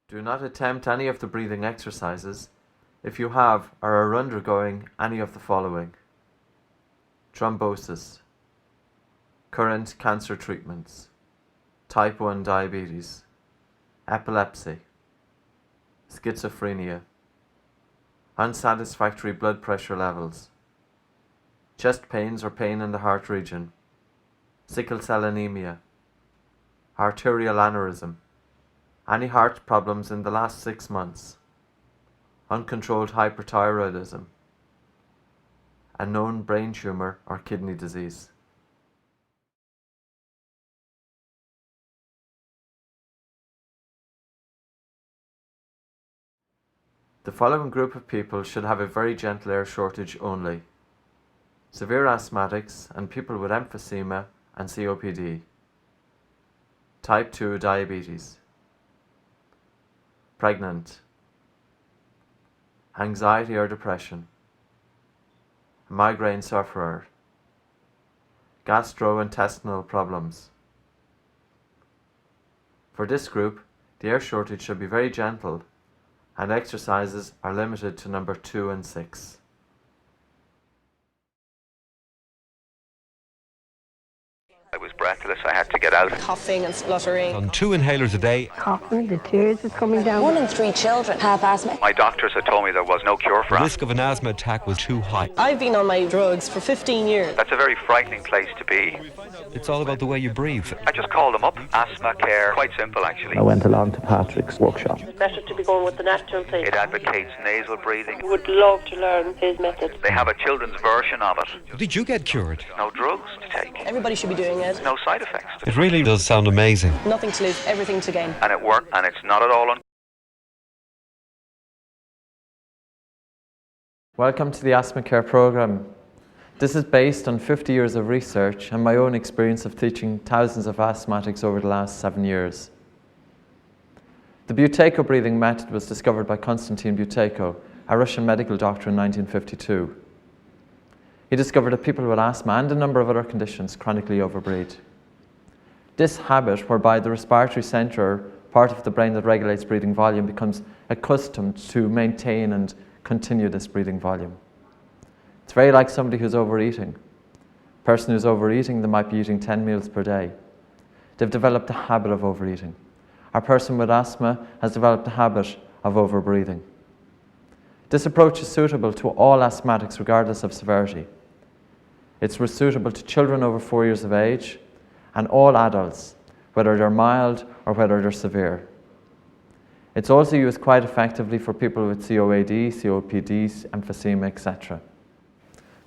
Do not attempt any of the breathing exercises if you have or are undergoing any of the following: thrombosis, current cancer treatments, type 1 diabetes, epilepsy, schizophrenia, unsatisfactory blood pressure levels, chest pains or pain in the heart region, sickle cell anemia, arterial aneurysm, any heart problems in the last 6 months, uncontrolled hyperthyroidism, a known brain tumour or kidney disease. The following group of people should have a very gentle air shortage only: severe asthmatics and people with emphysema and COPD, type 2 diabetes, pregnant, anxiety or depression, migraine sufferer, gastrointestinal problems. For this group, the air shortage should be very gentle and exercises are limited to number 2 and 6. I was breathless, I had to get out. Coughing and spluttering. On 2 inhalers a day. Coughing, the tears is coming down. 1 in 3 children have asthma. My doctors had told me there was no cure for The asthma. risk of an asthma attack was too high. I've been on my drugs for 15 years. That's a very frightening place to be. It's all about the way you breathe. I just called them up. Asthma care. Quite simple, actually. I went along to Patrick's workshop. It's better to be going with the natural thing. It advocates nasal breathing. Would love to learn his method. They have a children's version of it. Did you get cured? No drugs to take. Everybody should be doing it. No side effects. It really does sound amazing. Nothing to lose, everything to gain. And it worked, and it's not at all Welcome to the Asthma Care programme. This is based on 50 years of research and my own experience of teaching thousands of asthmatics over the last 7 years. The Buteyko breathing method was discovered by Konstantin Buteyko, a Russian medical doctor in 1952. He discovered that people with asthma and a number of other conditions chronically overbreathe. This habit, whereby the respiratory centre, part of the brain that regulates breathing volume, becomes accustomed to maintain and continue this breathing volume. It's very like somebody who's overeating. A person who's overeating, they might be eating 10 meals per day. They've developed a habit of overeating. A person with asthma has developed a habit of overbreathing. This approach is suitable to all asthmatics regardless of severity. It's suitable to children over 4 years of age and all adults, whether they're mild or whether they're severe. It's also used quite effectively for people with COAD, COPD, emphysema, etc.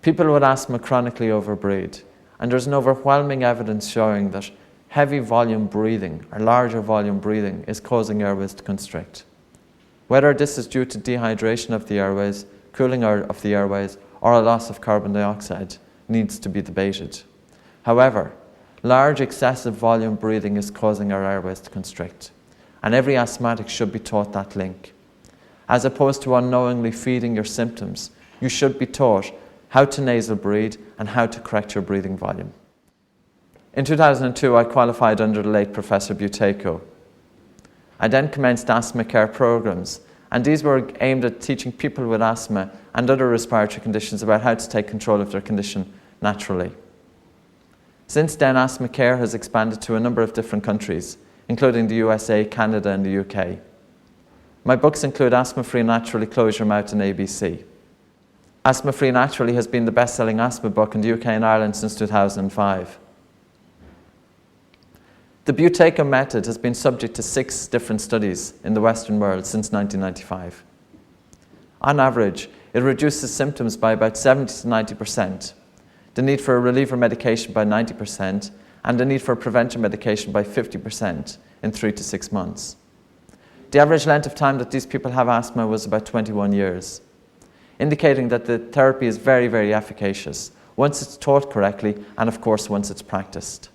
People with asthma chronically overbreathe, and there's an overwhelming evidence showing that heavy volume breathing or larger volume breathing is causing airways to constrict. Whether this is due to dehydration of the airways, cooling of the airways, or a loss of carbon dioxide needs to be debated. However, large excessive volume breathing is causing our airways to constrict, and every asthmatic should be taught that link. As opposed to unknowingly feeding your symptoms, you should be taught how to nasal breathe and how to correct your breathing volume. In 2002, I qualified under the late Professor Buteyko. I then commenced asthma care programs, and these were aimed at teaching people with asthma and other respiratory conditions about how to take control of their condition naturally. Since then, asthma care has expanded to a number of different countries, including the USA, Canada, and the UK. My books include Asthma Free Naturally, Close Your Mouth, and ABC. Asthma Free Naturally has been the best-selling asthma book in the UK and Ireland since 2005. The Buteyko method has been subject to 6 different studies in the Western world since 1995. On average, it reduces symptoms by about 70 to 90%, the need for a reliever medication by 90%, and the need for a prevention medication by 50% in 3 to 6 months. The average length of time that these people have asthma was about 21 years, indicating that the therapy is very, very efficacious once it's taught correctly and, of course, once it's practiced.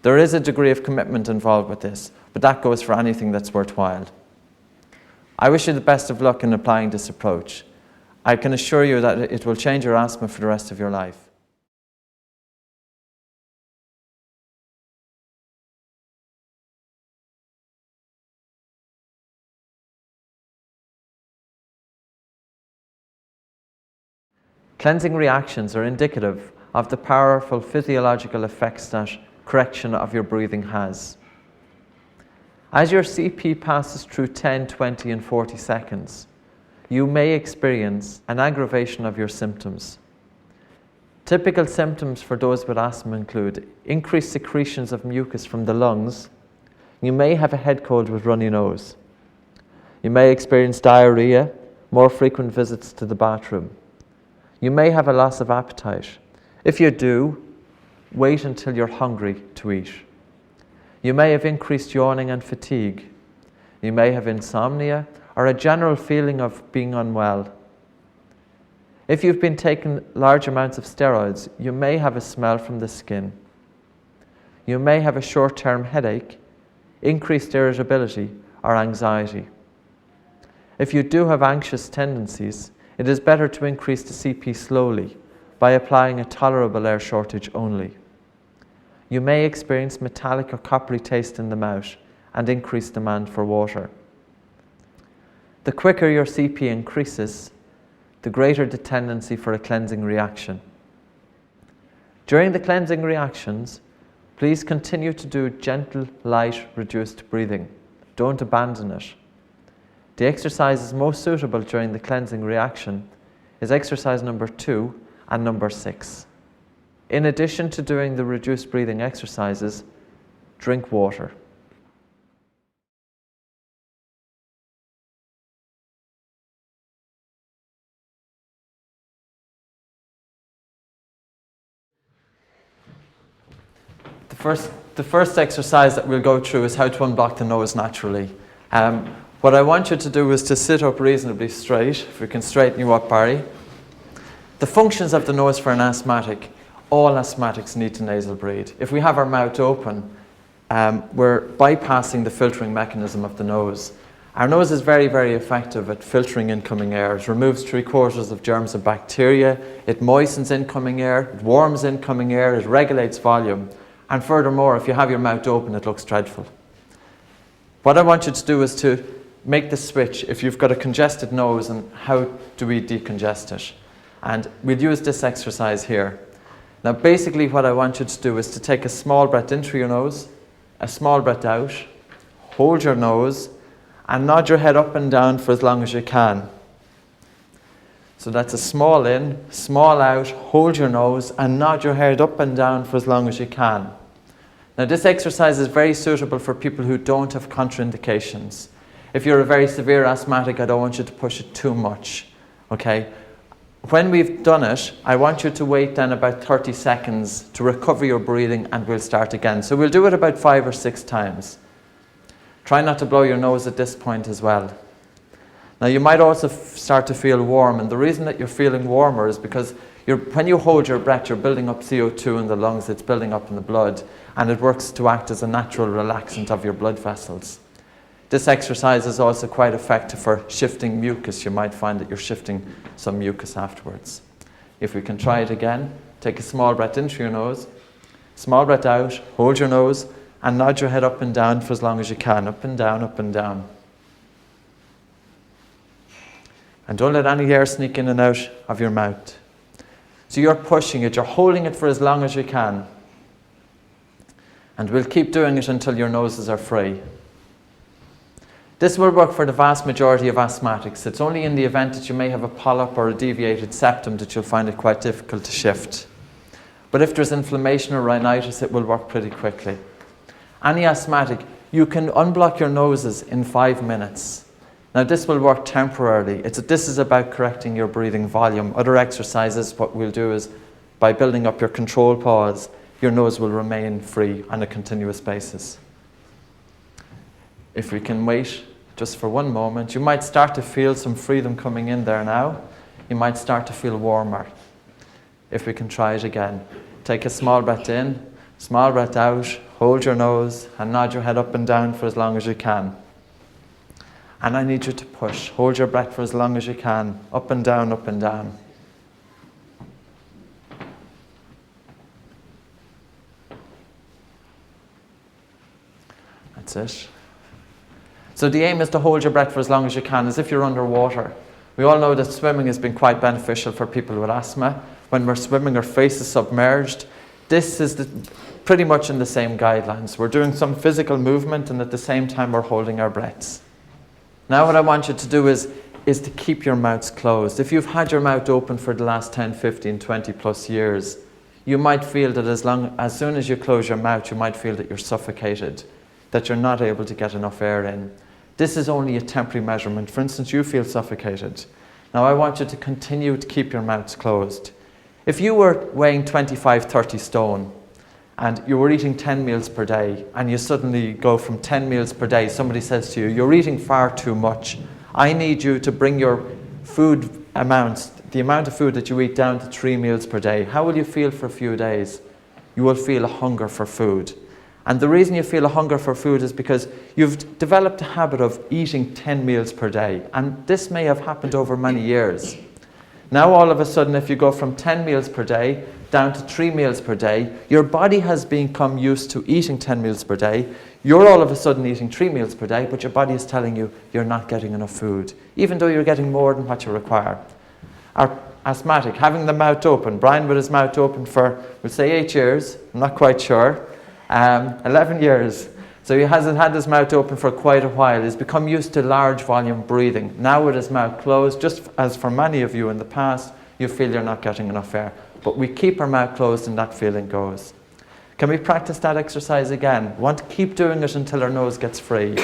There is a degree of commitment involved with this, but that goes for anything that's worthwhile. I wish you the best of luck in applying this approach. I can assure you that it will change your asthma for the rest of your life. Cleansing reactions are indicative of the powerful physiological effects that correction of your breathing has. As your CP passes through 10, 20 and 40 seconds, you may experience an aggravation of your symptoms. Typical symptoms for those with asthma include increased secretions of mucus from the lungs. You may have a head cold with runny nose. You may experience diarrhea, more frequent visits to the bathroom. You may have a loss of appetite. If you do, wait until you're hungry to eat. You may have increased yawning and fatigue. You may have insomnia or a general feeling of being unwell. If you've been taking large amounts of steroids, you may have a smell from the skin. You may have a short-term headache, increased irritability, or anxiety. If you do have anxious tendencies, it is better to increase the CP slowly by applying a tolerable air shortage only. You may experience metallic or coppery taste in the mouth and increased demand for water. The quicker your CP increases, the greater the tendency for a cleansing reaction. During the cleansing reactions, please continue to do gentle, light, reduced breathing. Don't abandon it. The exercises most suitable during the cleansing reaction is exercise number 2 and number 6. In addition to doing the reduced breathing exercises, drink water. The first exercise that we'll go through is how to unblock the nose naturally. What I want you to do is to sit up reasonably straight. If we can straighten you up, Barry. The functions of the nose for an asthmatic, all asthmatics need to nasal breathe. If we have our mouth open, we're bypassing the filtering mechanism of the nose. Our nose is very, very effective at filtering incoming air. It removes 3/4 of germs and bacteria. It moistens incoming air. It warms incoming air. It regulates volume. And furthermore, if you have your mouth open, it looks dreadful. What I want you to do is to make the switch if you've got a congested nose, and how do we decongest it? And we'll use this exercise here. Now basically what I want you to do is to take a small breath in through your nose, a small breath out, hold your nose, and nod your head up and down for as long as you can. So that's a small in, small out, hold your nose, and nod your head up and down for as long as you can. Now this exercise is very suitable for people who don't have contraindications. If you're a very severe asthmatic, I don't want you to push it too much, okay? When we've done it, I want you to wait then about 30 seconds to recover your breathing, and we'll start again. So we'll do it about 5 or 6 times. Try not to blow your nose at this point as well. Now you might also start to feel warm, and the reason that you're feeling warmer is because when you hold your breath, you're building up CO2 in the lungs, it's building up in the blood, and it works to act as a natural relaxant of your blood vessels. This exercise is also quite effective for shifting mucus. You might find that you're shifting some mucus afterwards. If we can try it again, take a small breath in through your nose, small breath out, hold your nose, and nod your head up and down for as long as you can, up and down, up and down. And don't let any air sneak in and out of your mouth. So you're pushing it, you're holding it for as long as you can. And we'll keep doing it until your noses are free. This will work for the vast majority of asthmatics. It's only in the event that you may have a polyp or a deviated septum that you'll find it quite difficult to shift. But if there's inflammation or rhinitis, it will work pretty quickly. Any asthmatic, you can unblock your noses in 5 minutes. Now this will work temporarily. This is about correcting your breathing volume. Other exercises, what we'll do is, by building up your control pause, your nose will remain free on a continuous basis. If we can wait just for 1 moment, you might start to feel some freedom coming in there now. You might start to feel warmer. If we can try it again. Take a small breath in, small breath out, hold your nose, and nod your head up and down for as long as you can. And I need you to push. Hold your breath for as long as you can, up and down, up and down. That's it. So the aim is to hold your breath for as long as you can, as if you're underwater. We all know that swimming has been quite beneficial for people with asthma. When we're swimming, our face is submerged. This is pretty much in the same guidelines. We're doing some physical movement and at the same time we're holding our breaths. Now what I want you to do is to keep your mouths closed. If you've had your mouth open for the last 10, 15, 20 plus years, you might feel that as soon as you close your mouth, you might feel that you're suffocated, that you're not able to get enough air in. This is only a temporary measurement. For instance, you feel suffocated. Now I want you to continue to keep your mouths closed. If you were weighing 25, 30 stone and you were eating 10 meals per day and you suddenly go from 10 meals per day, somebody says to you, you're eating far too much. I need you to bring your food amounts, the amount of food that you eat, down to 3 meals per day. How will you feel for a few days? You will feel a hunger for food. And the reason you feel a hunger for food is because you've developed a habit of eating 10 meals per day. And this may have happened over many years. Now all of a sudden, if you go from 10 meals per day down to 3 meals per day, your body has become used to eating 10 meals per day. You're all of a sudden eating 3 meals per day, but your body is telling you you're not getting enough food, even though you're getting more than what you require. Our asthmatic, having the mouth open, Brian with his mouth open for, we'll say 8 years, I'm not quite sure, 11 years. So he hasn't had his mouth open for quite a while. He's become used to large volume breathing. Now with his mouth closed, just as for many of you in the past, you feel you're not getting enough air. But we keep our mouth closed and that feeling goes. Can we practice that exercise again? We want to keep doing it until our nose gets free.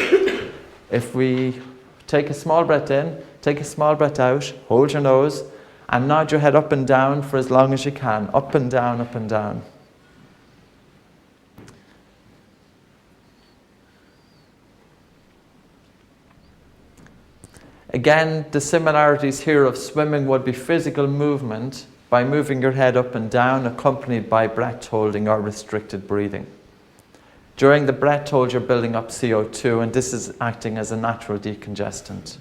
If we take a small breath in, take a small breath out, hold your nose, and nod your head up and down for as long as you can. Up and down, up and down. Again, the similarities here of swimming would be physical movement by moving your head up and down, accompanied by breath holding or restricted breathing. During the breath hold, you're building up CO2, and this is acting as a natural decongestant.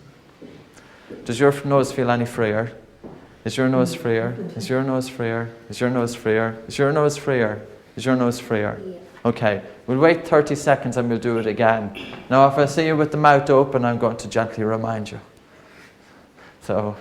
Does your nose feel any freer? Is your nose freer? Is your nose freer? Is your nose freer? Is your nose freer? Is your nose freer? Okay, we'll wait 30 seconds and we'll do it again. Now, if I see you with the mouth open, I'm going to gently remind you. So,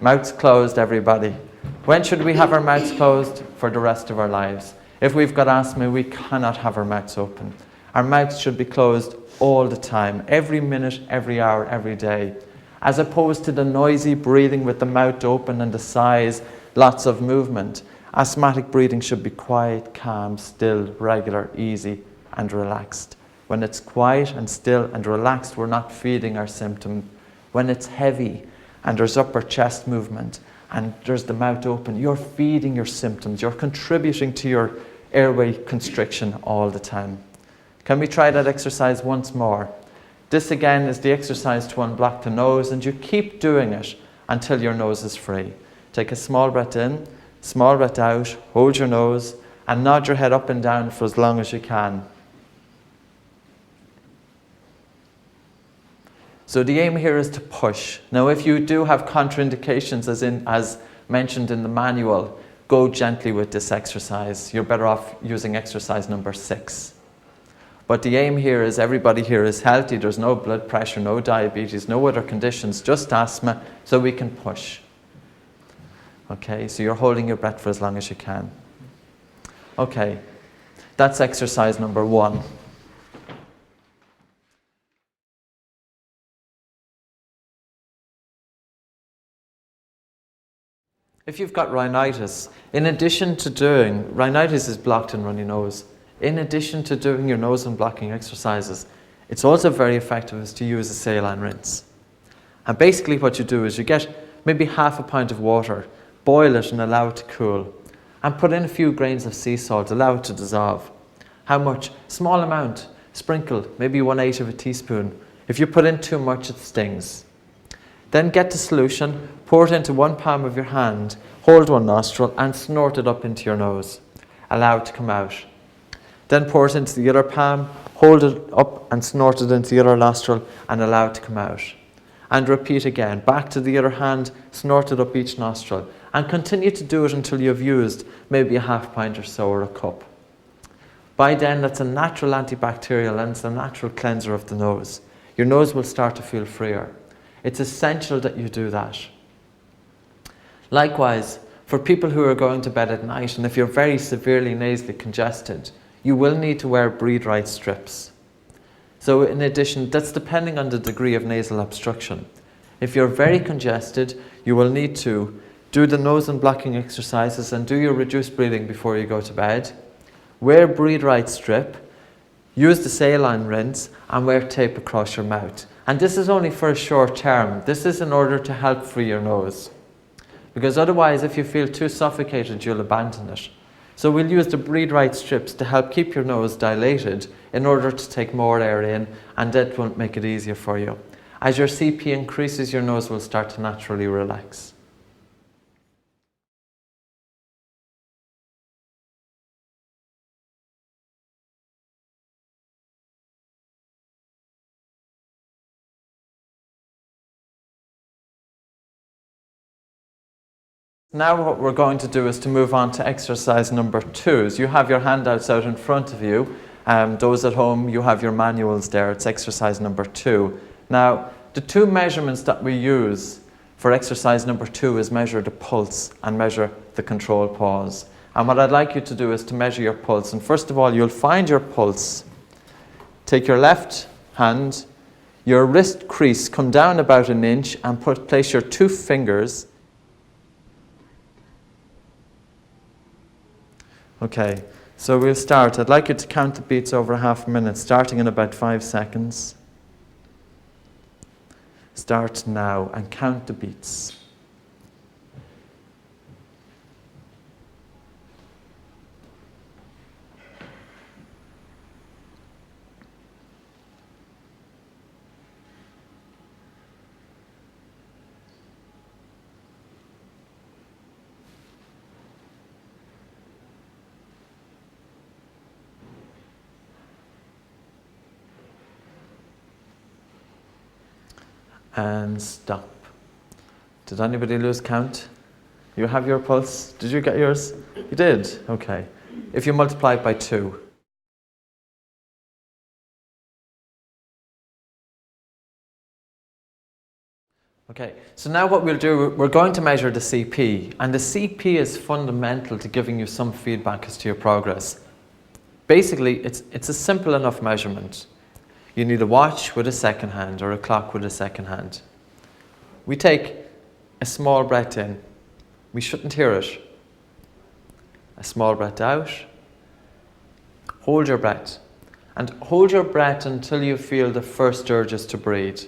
mouths closed, everybody. When should we have our mouths closed? For the rest of our lives. If we've got asthma, we cannot have our mouths open. Our mouths should be closed all the time, every minute, every hour, every day. As opposed to the noisy breathing with the mouth open and the sighs, lots of movement. Asthmatic breathing should be quiet, calm, still, regular, easy, and relaxed. When it's quiet and still and relaxed, we're not feeding our symptom. When it's heavy and there's upper chest movement and there's the mouth open, you're feeding your symptoms. You're contributing to your airway constriction all the time. Can we try that exercise once more? This again is the exercise to unblock the nose, and you keep doing it until your nose is free. Take a small breath in, small breath out, hold your nose, and nod your head up and down for as long as you can. So the aim here is to push. Now if you do have contraindications as mentioned in the manual, go gently with this exercise. You're better off using exercise number 6. But the aim here is everybody here is healthy. There's no blood pressure, no diabetes, no other conditions, just asthma, so we can push. Okay, so you're holding your breath for as long as you can. Okay, that's exercise number 1. If you've got rhinitis, rhinitis is blocked and runny nose. In addition to doing your nose and blocking exercises, it's also very effective is to use a saline rinse. And basically what you do is you get maybe half a pint of water, boil it and allow it to cool, and put in a few grains of sea salt, allow it to dissolve. How much? Small amount, sprinkle, maybe 1/8 of a teaspoon. If you put in too much, it stings. Then get the solution, pour it into one palm of your hand, hold one nostril and snort it up into your nose. Allow it to come out. Then pour it into the other palm, hold it up and snort it into the other nostril and allow it to come out. And repeat again, back to the other hand, snort it up each nostril. And continue to do it until you've used maybe a half pint or so or a cup. By then, that's a natural antibacterial and it's a natural cleanser of the nose. Your nose will start to feel freer. It's essential that you do that. Likewise, for people who are going to bed at night, and if you're very severely nasally congested, you will need to wear breathe right strips. So in addition, that's depending on the degree of nasal obstruction. If you're very congested, you will need to do the nose and blocking exercises and do your reduced breathing before you go to bed. Wear breathe right strip, use the saline rinse, and wear tape across your mouth. And this is only for a short term. This is in order to help free your nose. Because otherwise, if you feel too suffocated, you'll abandon it. So we'll use the breathe right strips to help keep your nose dilated in order to take more air in, and that will make it easier for you. As your CP increases, your nose will start to naturally relax. Now what we're going to do is to move on to exercise number 2. You have your handouts out in front of you. Those at home, you have your manuals there. It's exercise number 2. Now, the 2 measurements that we use for exercise number 2 is measure the pulse and measure the control pause. And what I'd like you to do is to measure your pulse. And first of all, you'll find your pulse. Take your left hand, your wrist crease, come down about an inch and place your 2 fingers. Okay, so we'll start. I'd like you to count the beats over half a minute, starting in about 5 seconds. Start now and count the beats. And stop. Did anybody lose count? You have your pulse? Did you get yours? You did? Okay. If you multiply it by 2. Okay, so now what we'll do, we're going to measure the CP. And the CP is fundamental to giving you some feedback as to your progress. Basically, it's a simple enough measurement. You need a watch with a second hand or a clock with a second hand. We take a small breath in. We shouldn't hear it. A small breath out. Hold your breath. And hold your breath until you feel the first urges to breathe.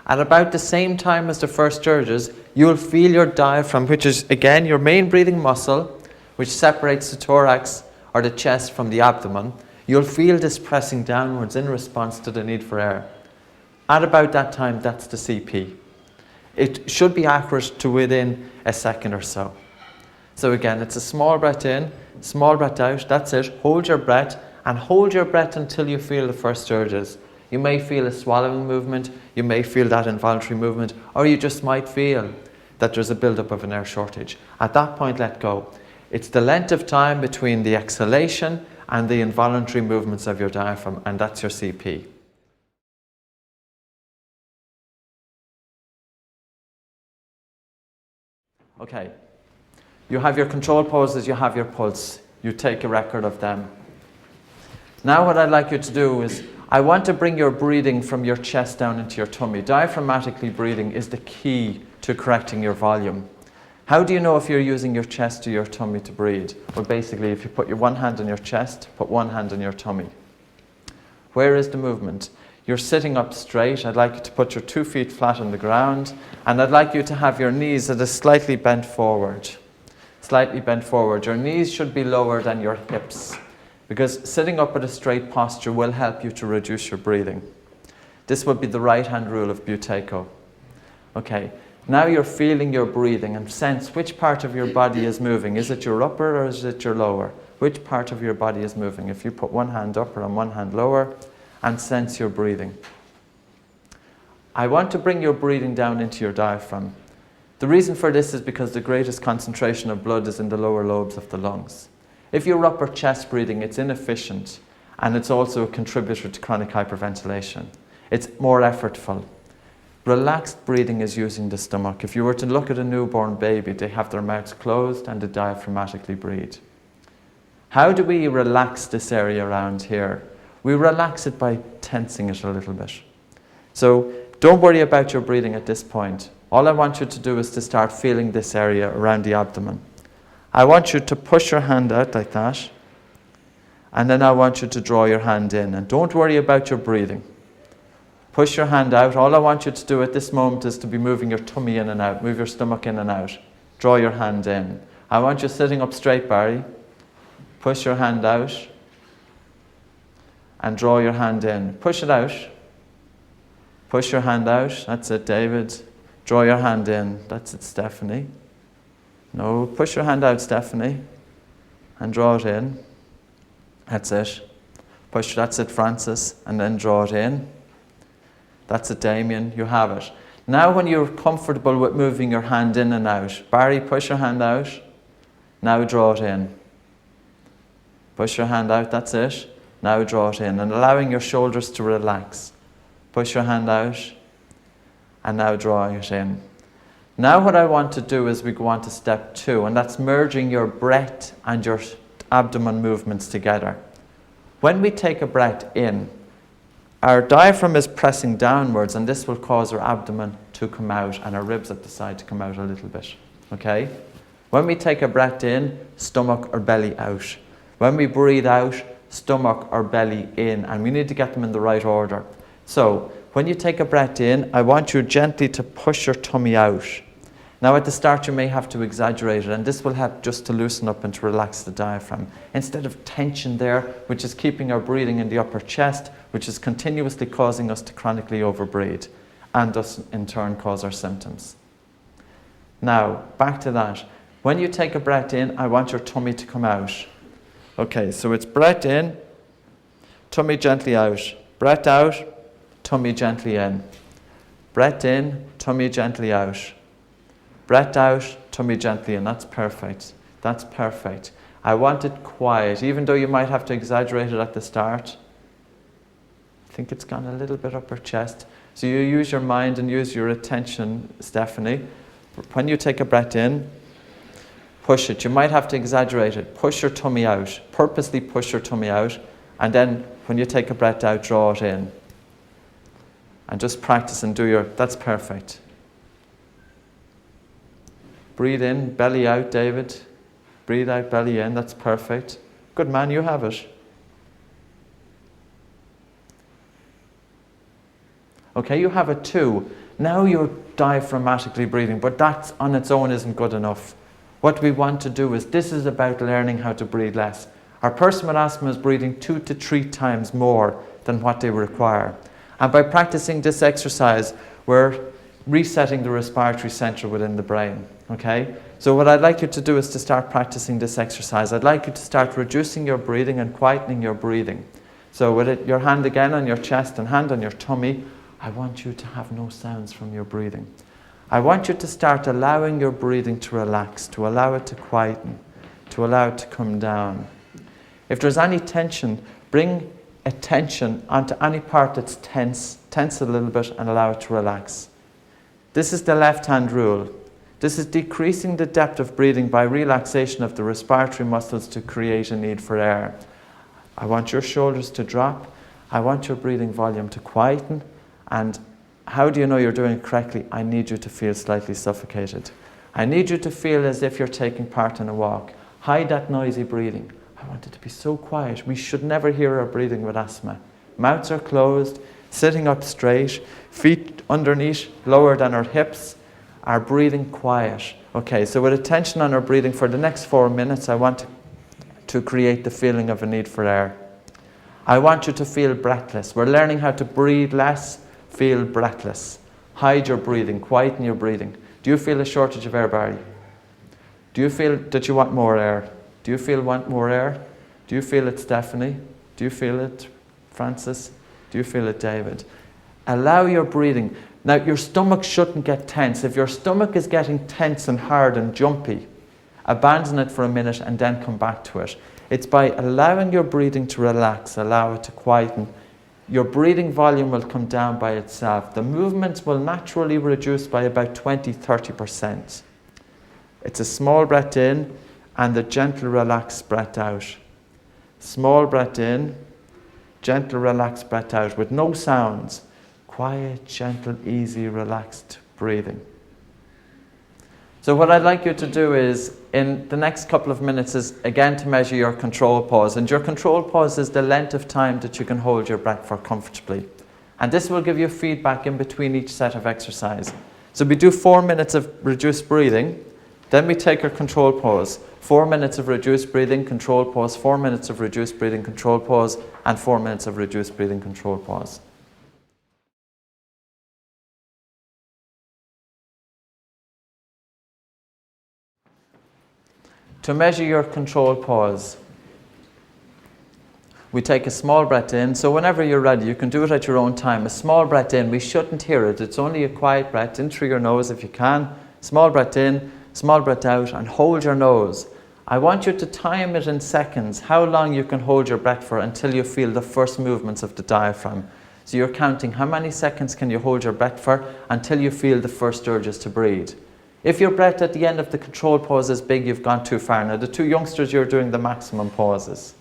At about the same time as the first urges, you'll feel your diaphragm, which is again your main breathing muscle, which separates the thorax or the chest from the abdomen. You'll feel this pressing downwards in response to the need for air. At about that time, that's the CP. It should be accurate to within a second or so. So again, it's a small breath in, small breath out, that's it. Hold your breath and hold your breath until you feel the first urges. You may feel a swallowing movement, you may feel that involuntary movement, or you just might feel that there's a buildup of an air shortage. At that point, let go. It's the length of time between the exhalation and the involuntary movements of your diaphragm, and that's your CP. Okay, you have your control poses, you have your pulse. You take a record of them. Now what I'd like you to do is, I want to bring your breathing from your chest down into your tummy. Diaphragmatically breathing is the key to correcting your volume. How do you know if you're using your chest or your tummy to breathe? Well, basically, if you put your one hand on your chest, put one hand on your tummy. Where is the movement? You're sitting up straight. I'd like you to put your 2 feet flat on the ground, and I'd like you to have your knees that are slightly bent forward. Slightly bent forward. Your knees should be lower than your hips, because sitting up at a straight posture will help you to reduce your breathing. This would be the right-hand rule of Buteyko. Okay. Now you're feeling your breathing and sense which part of your body is moving. Is it your upper or is it your lower? Which part of your body is moving? If you put one hand upper and one hand lower and sense your breathing. I want to bring your breathing down into your diaphragm. The reason for this is because the greatest concentration of blood is in the lower lobes of the lungs. If you're upper chest breathing, it's inefficient and it's also a contributor to chronic hyperventilation. It's more effortful. Relaxed breathing is using the stomach. If you were to look at a newborn baby, they have their mouths closed and they diaphragmatically breathe. How do we relax this area around here? We relax it by tensing it a little bit. So don't worry about your breathing at this point. All I want you to do is to start feeling this area around the abdomen. I want you to push your hand out like that, and then I want you to draw your hand in. And don't worry about your breathing. Push your hand out. All I want you to do at this moment is to be moving your tummy in and out. Move your stomach in and out. Draw your hand in. I want you sitting up straight, Barry. Push your hand out and draw your hand in. Push it out. Push your hand out. That's it, David. Draw your hand in. That's it, Stephanie. No, push your hand out, Stephanie, and draw it in. That's it. Push, that's it, Francis, and then draw it in. That's it, Damien, you have it. Now when you're comfortable with moving your hand in and out, Barry, push your hand out. Now draw it in. Push your hand out, that's it. Now draw it in, and allowing your shoulders to relax. Push your hand out, and now drawing it in. Now what I want to do is we go on to step 2, and that's merging your breath and your abdomen movements together. When we take a breath in, our diaphragm is pressing downwards, and this will cause our abdomen to come out and our ribs at the side to come out a little bit. Okay? When we take a breath in, stomach or belly out. When we breathe out, stomach or belly in, and we need to get them in the right order. So, when you take a breath in, I want you gently to push your tummy out. Now at the start you may have to exaggerate it, and this will help just to loosen up and to relax the diaphragm. Instead of tension there, which is keeping our breathing in the upper chest, which is continuously causing us to chronically overbreathe, and thus in turn cause our symptoms. Now, back to that. When you take a breath in, I want your tummy to come out. Okay, so it's breath in, tummy gently out. Breath out, tummy gently in. Breath in, tummy gently out. Breath out, tummy gently in. That's perfect. That's perfect. I want it quiet, even though you might have to exaggerate it at the start. I think it's gone a little bit upper chest. So you use your mind and use your attention, Stephanie. When you take a breath in, push it. You might have to exaggerate it. Push your tummy out. Purposely push your tummy out. And then when you take a breath out, draw it in. And just practice and do your, that's perfect. Breathe in, belly out, David. Breathe out, belly in, that's perfect. Good man, you have it. Okay, you have it too. Now you're diaphragmatically breathing, but that on its own isn't good enough. What we want to do is, this is about learning how to breathe less. Our person with asthma is breathing 2 to 3 times more than what they require. And by practicing this exercise, we're resetting the respiratory center within the brain. Okay? So what I'd like you to do is to start practicing this exercise. I'd like you to start reducing your breathing and quietening your breathing. So with it, your hand again on your chest and hand on your tummy, I want you to have no sounds from your breathing. I want you to start allowing your breathing to relax, to allow it to quieten, to allow it to come down. If there's any tension, bring attention onto any part that's tense, tense it a little bit and allow it to relax. This is the left hand rule. This is decreasing the depth of breathing by relaxation of the respiratory muscles to create a need for air. I want your shoulders to drop. I want your breathing volume to quieten. And how do you know you're doing it correctly? I need you to feel slightly suffocated. I need you to feel as if you're taking part in a walk. Hide that noisy breathing. I want it to be so quiet. We should never hear our breathing with asthma. Mouths are closed, sitting up straight, feet underneath, lower than our hips. Our breathing quiet. Okay, so with attention on our breathing for the next 4 minutes, I want to create the feeling of a need for air. I want you to feel breathless. We're learning how to breathe less, feel breathless. Hide your breathing, quieten your breathing. Do you feel a shortage of air, Barry? Do you feel that you want more air? Do you want more air? Do you feel it, Stephanie? Do you feel it, Francis? Do you feel it, David? Allow your breathing. Now, your stomach shouldn't get tense. If your stomach is getting tense and hard and jumpy, abandon it for a minute and then come back to it. It's by allowing your breathing to relax, allow it to quieten, your breathing volume will come down by itself. The movements will naturally reduce by about 20-30%. It's a small breath in and a gentle, relaxed breath out. Small breath in, gentle, relaxed breath out with no sounds. Quiet, gentle, easy, relaxed breathing. So what I'd like you to do is, in the next couple of minutes, is again to measure your control pause. And your control pause is the length of time that you can hold your breath for comfortably. And this will give you feedback in between each set of exercise. So we do 4 minutes of reduced breathing, then we take our control pause. 4 minutes of reduced breathing, control pause, 4 minutes of reduced breathing, control pause, and 4 minutes of reduced breathing, control pause. To measure your control pause, we take a small breath in. So whenever you're ready, you can do it at your own time. A small breath in, we shouldn't hear it. It's only a quiet breath in through your nose if you can. Small breath in, small breath out, and hold your nose. I want you to time it in seconds, how long you can hold your breath for until you feel the first movements of the diaphragm. So you're counting how many seconds can you hold your breath for until you feel the first urges to breathe. If your breath at the end of the control pause is big, you've gone too far. Now the two youngsters, you're doing the maximum pauses.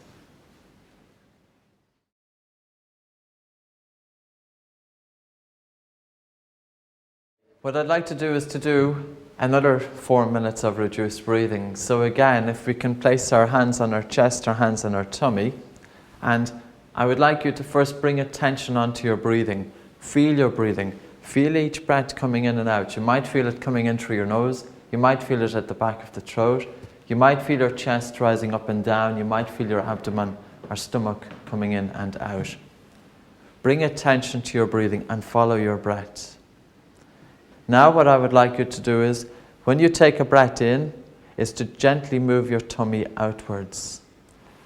What I'd like to do is to do another 4 minutes of reduced breathing. So again, if we can place our hands on our chest, our hands on our tummy, and I would like you to first bring attention onto your breathing. Feel your breathing. Feel each breath coming in and out. You might feel it coming in through your nose. You might feel it at the back of the throat. You might feel your chest rising up and down. You might feel your abdomen or stomach coming in and out. Bring attention to your breathing and follow your breath. Now what I would like you to do is, when you take a breath in, is to gently move your tummy outwards.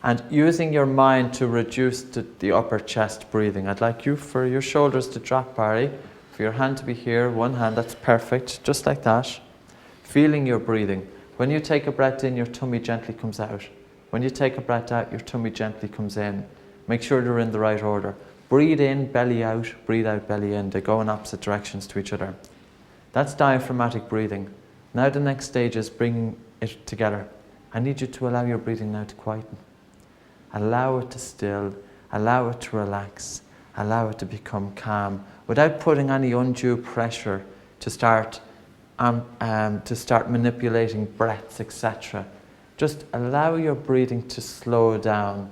And using your mind to reduce the upper chest breathing. I'd like you for your shoulders to drop, Barry. For your hand to be here, one hand, that's perfect, just like that. Feeling your breathing. When you take a breath in, your tummy gently comes out. When you take a breath out, your tummy gently comes in. Make sure they're in the right order. Breathe in, belly out, breathe out, belly in. They go in opposite directions to each other. That's diaphragmatic breathing. Now the next stage is bringing it together. I need you to allow your breathing now to quieten. Allow it to still, allow it to relax, allow it to become calm, without putting any undue pressure to start manipulating breaths, etc. Just allow your breathing to slow down.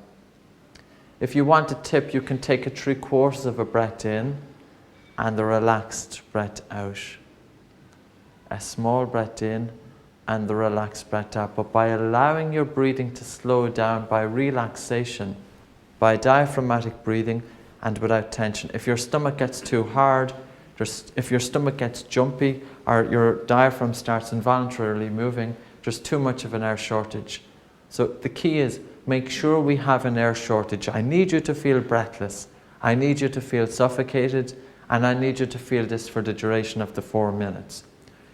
If you want a tip, you can take a 3/4 of a breath in and a relaxed breath out. A small breath in and the relaxed breath out. But by allowing your breathing to slow down by relaxation, by diaphragmatic breathing and without tension. If your stomach gets too hard, if your stomach gets jumpy or your diaphragm starts involuntarily moving, there's too much of an air shortage. So the key is, make sure we have an air shortage. I need you to feel breathless. I need you to feel suffocated, and I need you to feel this for the duration of the 4 minutes.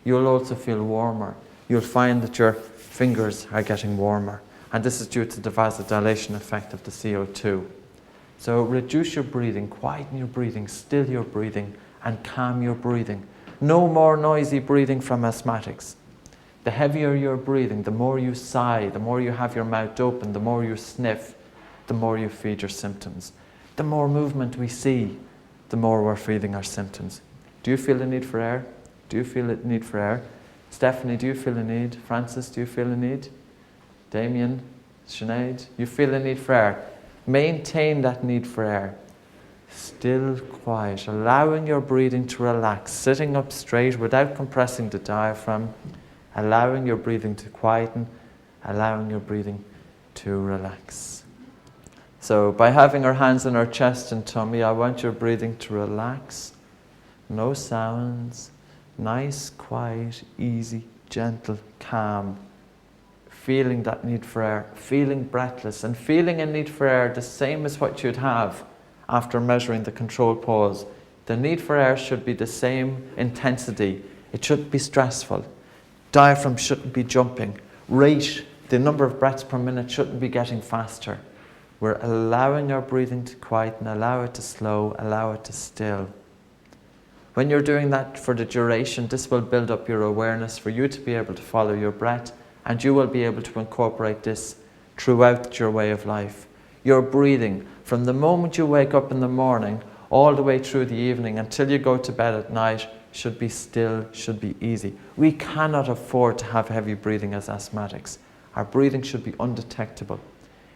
You'll also feel warmer. You'll find that your fingers are getting warmer. And this is due to the vasodilation effect of the CO2. So reduce your breathing, quieten your breathing, still your breathing, and calm your breathing. No more noisy breathing from asthmatics. The heavier you're breathing, the more you sigh, the more you have your mouth open, the more you sniff, the more you feed your symptoms. The more movement we see, the more we're feeding our symptoms. Do you feel the need for air? Do you feel the need for air? Stephanie, do you feel the need? Francis, do you feel the need? Damien, Sinead, you feel the need for air. Maintain that need for air. Still quiet, allowing your breathing to relax, sitting up straight without compressing the diaphragm, allowing your breathing to quieten, allowing your breathing to relax. So by having our hands on our chest and tummy, I want your breathing to relax. No sounds, nice, quiet, easy, gentle, calm. Feeling that need for air, feeling breathless, and feeling a need for air the same as what you'd have after measuring the control pause. The need for air should be the same intensity. It shouldn't be stressful. Diaphragm shouldn't be jumping. Rate, the number of breaths per minute shouldn't be getting faster. We're allowing our breathing to quieten, allow it to slow, allow it to still. When you're doing that for the duration, this will build up your awareness for you to be able to follow your breath, and you will be able to incorporate this throughout your way of life. Your breathing, from the moment you wake up in the morning, all the way through the evening until you go to bed at night, should be still, should be easy. We cannot afford to have heavy breathing as asthmatics. Our breathing should be undetectable.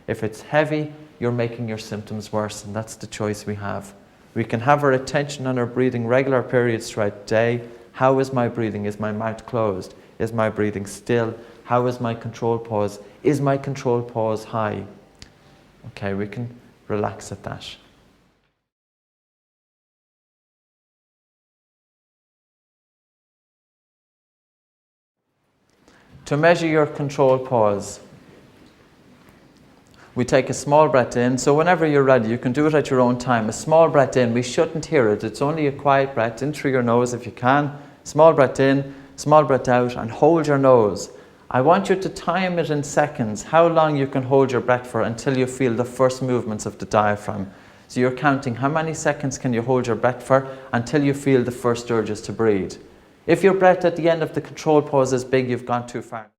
If it's heavy, you're making your symptoms worse, and that's the choice we have. We can have our attention on our breathing regular periods throughout the day. How is my breathing? Is my mouth closed? Is my breathing still? How is my control pause? Is my control pause high? Okay, we can relax at that. To measure your control pause, we take a small breath in. So whenever you're ready, you can do it at your own time. A small breath in, we shouldn't hear it. It's only a quiet breath in through your nose if you can. Small breath in, small breath out, and hold your nose. I want you to time it in seconds, how long you can hold your breath for until you feel the first movements of the diaphragm. So you're counting how many seconds can you hold your breath for until you feel the first urges to breathe. If your breath at the end of the control pause is big, you've gone too far.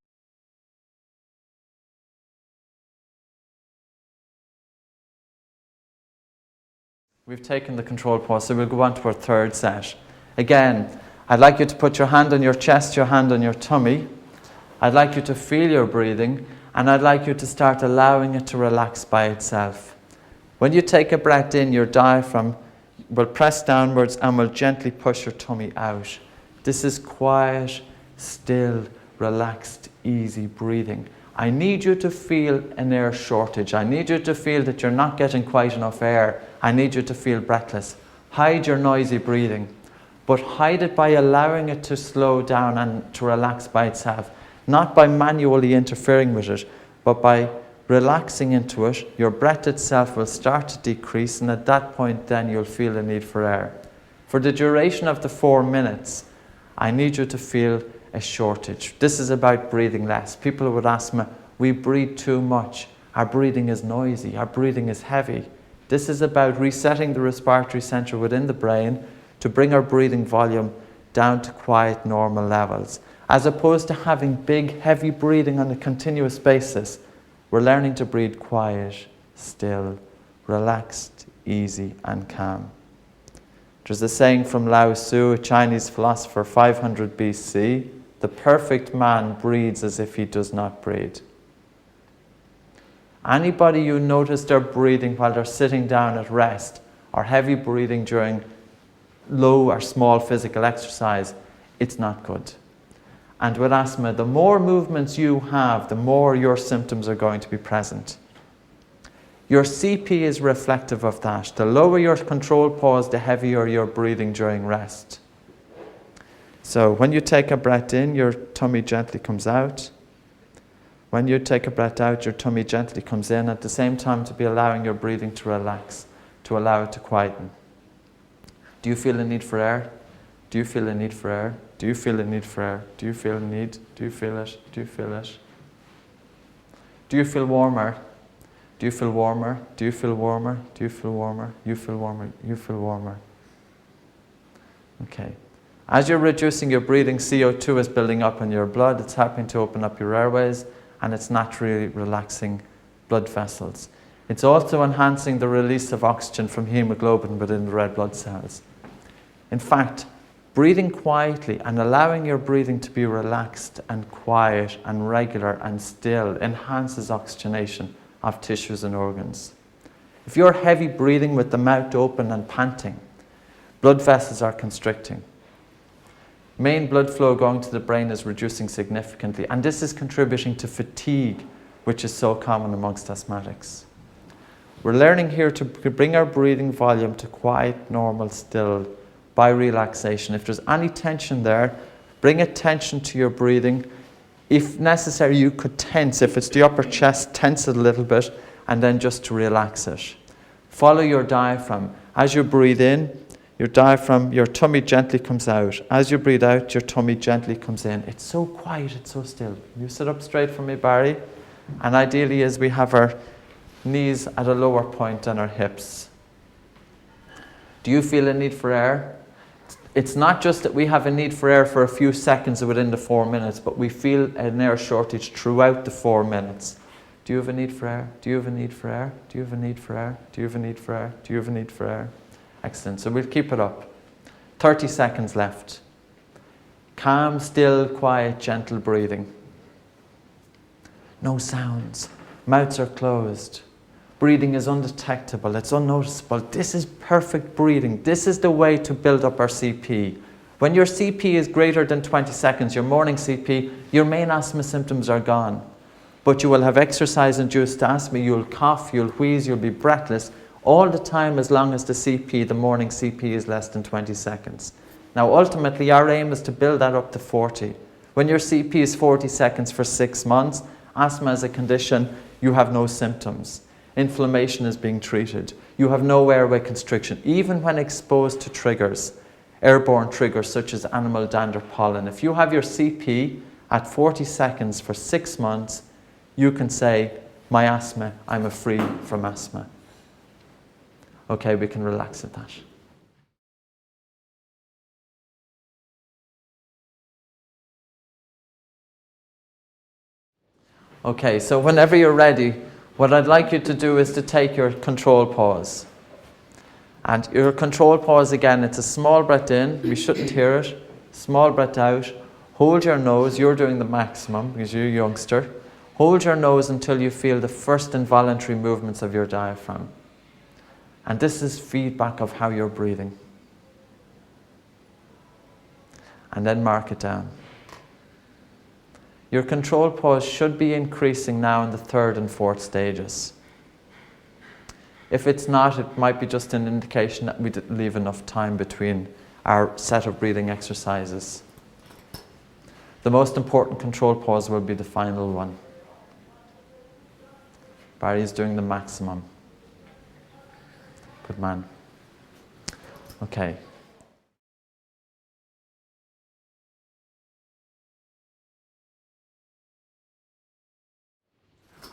We've taken the control pause, so we'll go on to our third set. Again, I'd like you to put your hand on your chest, your hand on your tummy. I'd like you to feel your breathing, and I'd like you to start allowing it to relax by itself. When you take a breath in, your diaphragm will press downwards and will gently push your tummy out. This is quiet, still, relaxed, easy breathing. I need you to feel an air shortage. I need you to feel that you're not getting quite enough air. I need you to feel breathless. Hide your noisy breathing, but hide it by allowing it to slow down and to relax by itself. Not by manually interfering with it, but by relaxing into it. Your breath itself will start to decrease, and at that point then you'll feel a need for air. For the duration of the 4 minutes, I need you to feel a shortage. This is about breathing less. People with asthma, we breathe too much. Our breathing is noisy. Our breathing is heavy. This is about resetting the respiratory center within the brain to bring our breathing volume down to quiet, normal levels. As opposed to having big, heavy breathing on a continuous basis, we're learning to breathe quiet, still, relaxed, easy, and calm. There's a saying from Lao Tzu, a Chinese philosopher, 500 BC, the perfect man breathes as if he does not breathe. Anybody you notice they're breathing while they're sitting down at rest, or heavy breathing during low or small physical exercise, it's not good. And with asthma, the more movements you have, the more your symptoms are going to be present. Your CP is reflective of that. The lower your control pause, the heavier your breathing during rest. So when you take a breath in, your tummy gently comes out. When you take a breath out, your tummy gently comes in, at the same time to be allowing your breathing to relax, to allow it to quieten. Do you feel a need for air? Do you feel a need for air? Do you feel a need for air? Do you feel a need? Do you feel it? Do you feel it? Do you feel warmer? Do you feel warmer? Do you feel warmer? Do you feel warmer? You feel warmer? You feel warmer? Okay. As you're reducing your breathing, CO2 is building up in your blood. It's helping to open up your airways, and it's naturally relaxing blood vessels. It's also enhancing the release of oxygen from hemoglobin within the red blood cells. In fact, breathing quietly and allowing your breathing to be relaxed and quiet and regular and still enhances oxygenation of tissues and organs. If you're heavy breathing with the mouth open and panting, blood vessels are constricting. Main blood flow going to the brain is reducing significantly, and this is contributing to fatigue, which is so common amongst asthmatics. We're learning here to bring our breathing volume to quiet, normal, still by relaxation. If there's any tension there, bring attention to your breathing. If necessary, you could tense. If it's the upper chest, tense it a little bit, and then just to relax it. Follow your diaphragm. As you breathe in, your diaphragm, your tummy gently comes out. As you breathe out, your tummy gently comes in. It's so quiet, it's so still. You sit up straight for me, Barry. And ideally, as we have our knees at a lower point than our hips. Do you feel a need for air? It's not just that we have a need for air for a few seconds within the 4 minutes, but we feel an air shortage throughout the 4 minutes. Do you have a need for air? Do you have a need for air? Do you have a need for air? Do you have a need for air? Do you have a need for air? Excellent. So we'll keep it up. 30 seconds left. Calm, still, quiet, gentle breathing. No sounds. Mouths are closed. Breathing is undetectable. It's unnoticeable. This is perfect breathing. This is the way to build up our CP. When your CP is greater than 20 seconds, your morning CP, your main asthma symptoms are gone. But you will have exercise-induced asthma. You'll cough, you'll wheeze, you'll be breathless all the time as long as the CP, the morning CP, is less than 20 seconds. Now, ultimately, our aim is to build that up to 40. When your CP is 40 seconds for 6 months, asthma as a condition, you have no symptoms. Inflammation is being treated. You have no airway constriction, even when exposed to triggers, airborne triggers such as animal dander pollen. If you have your CP at 40 seconds for 6 months, you can say, my asthma, I'm free from asthma. Okay, we can relax at that. Okay, so whenever you're ready, what I'd like you to do is to take your control pause. And your control pause, again, it's a small breath in. We shouldn't hear it. Small breath out. Hold your nose. You're doing the maximum because you're a youngster. Hold your nose until you feel the first involuntary movements of your diaphragm. And this is feedback of how you're breathing. And then mark it down. Your control pause should be increasing now in the 3rd and 4th stages. If it's not, it might be just an indication that we didn't leave enough time between our set of breathing exercises. The most important control pause will be the final one. Barry's doing the maximum. Good man. Okay.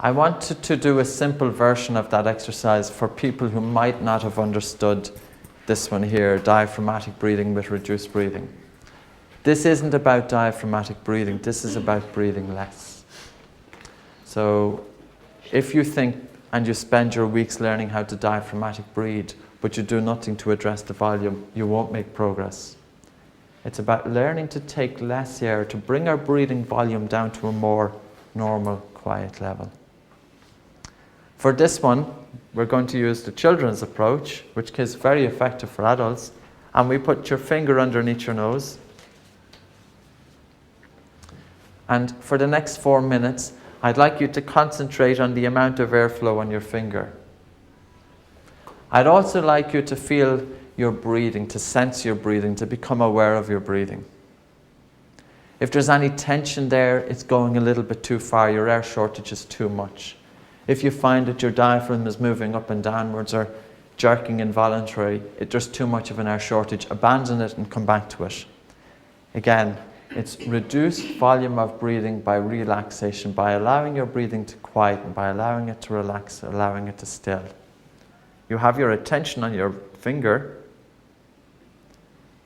I wanted to do a simple version of that exercise for people who might not have understood this one here, diaphragmatic breathing with reduced breathing. This isn't about diaphragmatic breathing, this is about breathing less. So if you think and you spend your weeks learning how to diaphragmatic breathe, but you do nothing to address the volume, you won't make progress. It's about learning to take less air, to bring our breathing volume down to a more normal, quiet level. For this one, we're going to use the children's approach, which is very effective for adults. And we put your finger underneath your nose. And for the next 4 minutes, I'd like you to concentrate on the amount of airflow on your finger. I'd also like you to feel your breathing, to sense your breathing, to become aware of your breathing. If there's any tension there, it's going a little bit too far. Your air shortage is too much. If you find that your diaphragm is moving up and downwards or jerking involuntarily, there's too much of an air shortage, abandon it and come back to it. Again, it's reduced volume of breathing by relaxation, by allowing your breathing to quieten, by allowing it to relax, allowing it to still. You have your attention on your finger.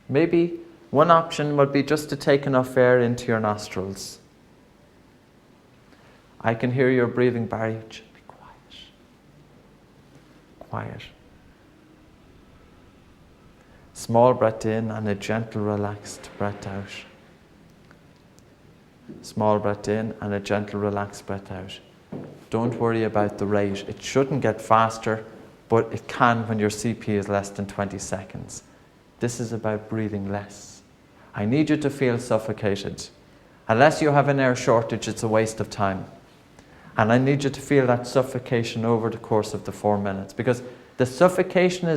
Maybe one option would be just to take enough air into your nostrils. I can hear your breathing, Barry. It should be quiet. Quiet. Small breath in and a gentle, relaxed breath out. Small breath in and a gentle, relaxed breath out. Don't worry about the rate. It shouldn't get faster, but it can when your CP is less than 20 seconds. This is about breathing less. I need you to feel suffocated. Unless you have an air shortage, it's a waste of time. And I need you to feel that suffocation over the course of the 4 minutes, because the suffocation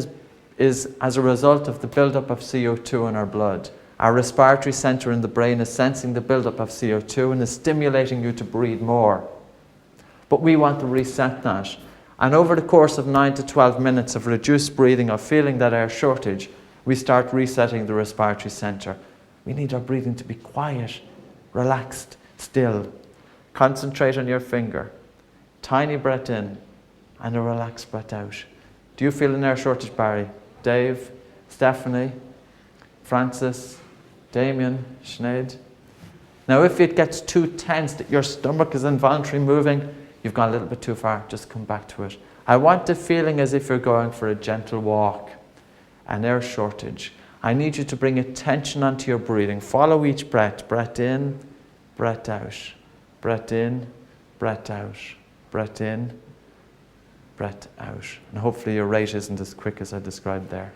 is as a result of the buildup of CO2 in our blood. Our respiratory center in the brain is sensing the buildup of CO2 and is stimulating you to breathe more. But we want to reset that. And over the course of 9 to 12 minutes of reduced breathing, of feeling that air shortage, we start resetting the respiratory center. We need our breathing to be quiet, relaxed, still. Concentrate on your finger. Tiny breath in, and a relaxed breath out. Do you feel an air shortage, Barry? Dave, Stephanie, Francis, Damien, Sinead? Now, if it gets too tense that your stomach is involuntarily moving, you've gone a little bit too far. Just come back to it. I want the feeling as if you're going for a gentle walk, an air shortage. I need you to bring attention onto your breathing. Follow each breath. Breath in, breath out. Breath in, breath out. Breath in, breath out. And hopefully your rate isn't as quick as I described there.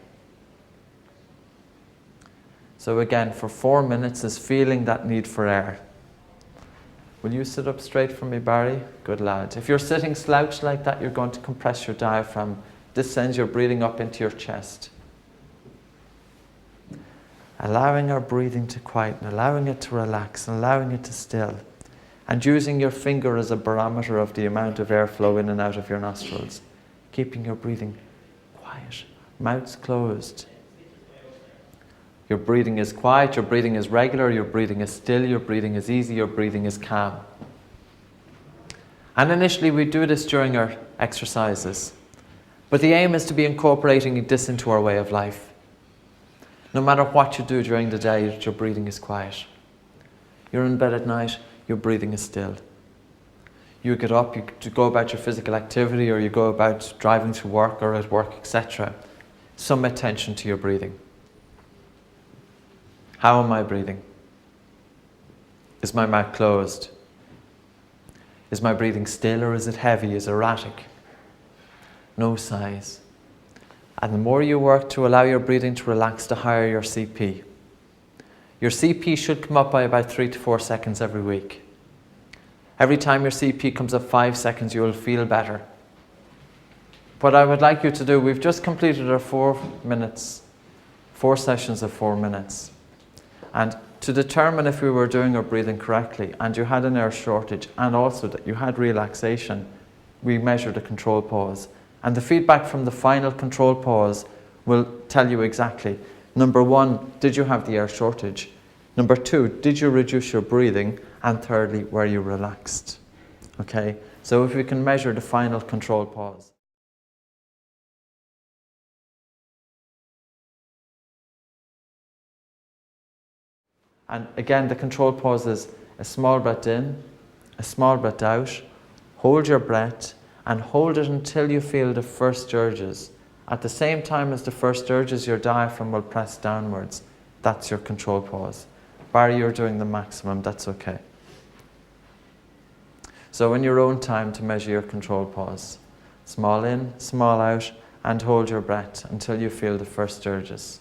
So again, for 4 minutes is feeling that need for air. Will you sit up straight for me, Barry? Good lad. If you're sitting slouched like that, you're going to compress your diaphragm. This sends your breathing up into your chest. Allowing our breathing to quieten, allowing it to relax, and allowing it to still. And using your finger as a barometer of the amount of airflow in and out of your nostrils. Keeping your breathing quiet, mouths closed. Your breathing is quiet, your breathing is regular, your breathing is still, your breathing is easy, your breathing is calm. And initially we do this during our exercises. But the aim is to be incorporating this into our way of life. No matter what you do during the day, your breathing is quiet. You're in bed at night, your breathing is still. You get up, you go about your physical activity, or you go about driving to work or at work, etc. Some attention to your breathing. How am I breathing? Is my mouth closed? Is my breathing still, or is it heavy? Is it erratic? No sighs. And the more you work to allow your breathing to relax, the higher your CP. Your CP should come up by about 3 to 4 seconds every week. Every time your CP comes up 5 seconds, you will feel better. What I would like you to do, we've just completed our 4 sessions of 4 minutes. And to determine if we were doing our breathing correctly, and you had an air shortage, and also that you had relaxation, we measured a control pause. And the feedback from the final control pause will tell you exactly. Number 1, did you have the air shortage? Number 2, did you reduce your breathing? And thirdly, were you relaxed? Okay, so if we can measure the final control pause. And again, the control pause is a small breath in, a small breath out, hold your breath, and hold it until you feel the first urges. At the same time as the first urges, your diaphragm will press downwards. That's your control pause. Barry, you're doing the maximum, that's okay. So in your own time to measure your control pause. Small in, small out, and hold your breath until you feel the first urges.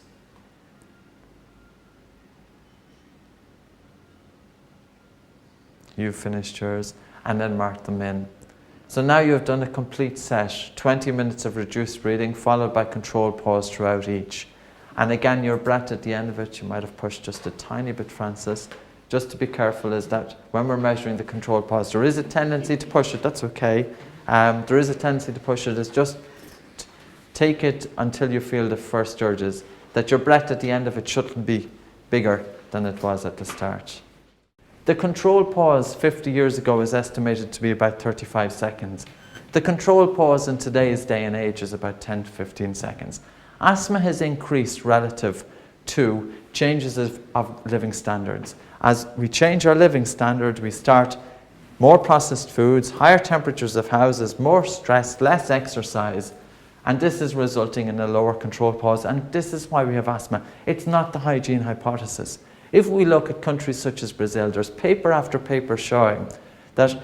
You've finished yours, and then mark them in. So now you have done a complete set, 20 minutes of reduced breathing, followed by controlled pause throughout each. And again, your breath at the end of it, you might have pushed just a tiny bit, Francis. Just to be careful is that when we're measuring the controlled pause, there is a tendency to push it, that's okay. There is a tendency to push it, it's just take it until you feel the first urges, that your breath at the end of it shouldn't be bigger than it was at the start. The control pause 50 years ago is estimated to be about 35 seconds. The control pause in today's day and age is about 10 to 15 seconds. Asthma has increased relative to changes of living standards. As we change our living standard, we start more processed foods, higher temperatures of houses, more stress, less exercise, and this is resulting in a lower control pause, and this is why we have asthma. It's not the hygiene hypothesis. If we look at countries such as Brazil, there's paper after paper showing that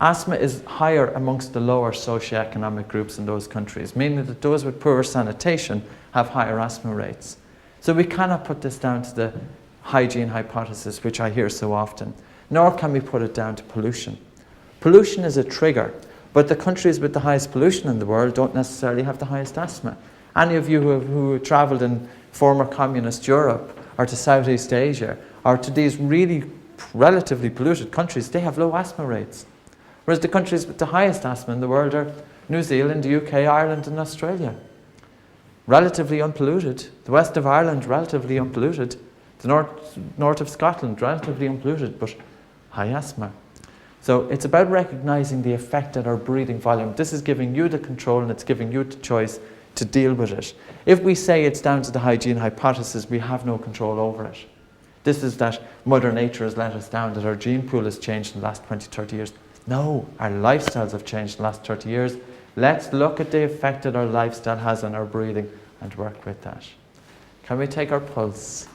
asthma is higher amongst the lower socioeconomic groups in those countries, meaning that those with poor sanitation have higher asthma rates. So we cannot put this down to the hygiene hypothesis, which I hear so often, nor can we put it down to pollution. Pollution is a trigger, but the countries with the highest pollution in the world don't necessarily have the highest asthma. Any of you who have travelled in former communist Europe, or to Southeast Asia, or to these really relatively polluted countries, they have low asthma rates. Whereas the countries with the highest asthma in the world are New Zealand, the UK, Ireland, and Australia. Relatively unpolluted. The west of Ireland, relatively unpolluted. The north of Scotland, relatively unpolluted, but high asthma. So it's about recognizing the effect that our breathing volume, this is giving you the control and it's giving you the choice to deal with it. If we say it's down to the hygiene hypothesis, we have no control over it. This is that Mother Nature has let us down, that our gene pool has changed in the last 20, 30 years. No, our lifestyles have changed in the last 30 years. Let's look at the effect that our lifestyle has on our breathing and work with that. Can we take our pulse?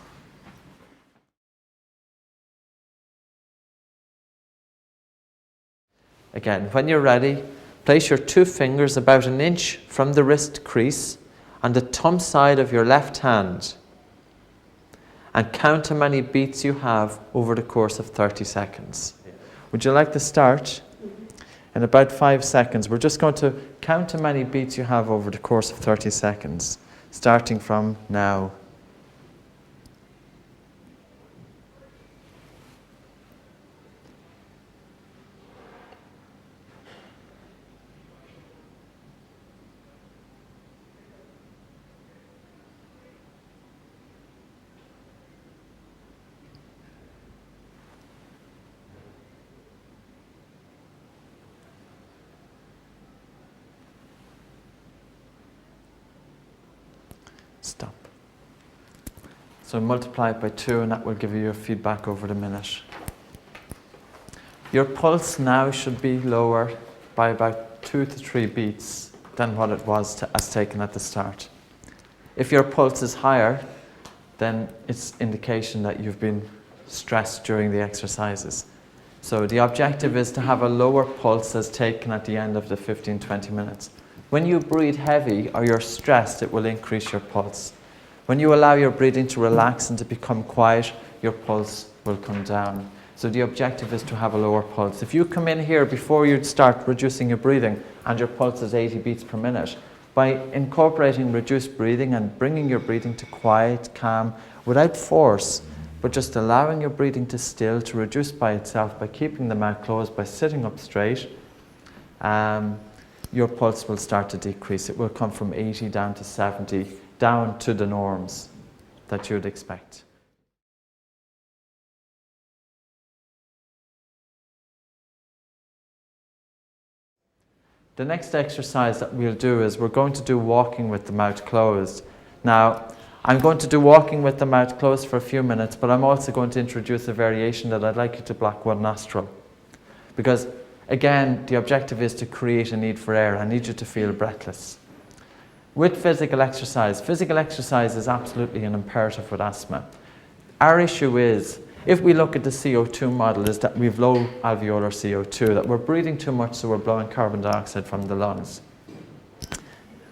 Again, when you're ready, place your 2 fingers about 1 inch from the wrist crease on the thumb side of your left hand and count how many beats you have over the course of 30 seconds. Would you like to start? In about 5 seconds, we're just going to count how many beats you have over the course of 30 seconds, starting from now. Stop. So multiply it by 2 and that will give you your feedback over the minute. Your pulse now should be lower by about 2 to 3 beats than what it was as taken at the start. If your pulse is higher, then it's indication that you've been stressed during the exercises. So the objective is to have a lower pulse as taken at the end of the 15-20 minutes. When you breathe heavy or you're stressed, it will increase your pulse. When you allow your breathing to relax and to become quiet, your pulse will come down. So the objective is to have a lower pulse. If you come in here before you start reducing your breathing and your pulse is 80 beats per minute, by incorporating reduced breathing and bringing your breathing to quiet, calm, without force, but just allowing your breathing to still, to reduce by itself, by keeping the mouth closed, by sitting up straight, your pulse will start to decrease. It will come from 80 down to 70, down to the norms that you'd expect. The next exercise that we'll do is we're going to do walking with the mouth closed. Now, I'm going to do walking with the mouth closed for a few minutes, but I'm also going to introduce a variation that I'd like you to block one nostril. Because again, the objective is to create a need for air. I need you to feel breathless. With physical exercise is absolutely an imperative with asthma. Our issue is, if we look at the CO2 model, is that we've low alveolar CO2, that we're breathing too much, so we're blowing carbon dioxide from the lungs.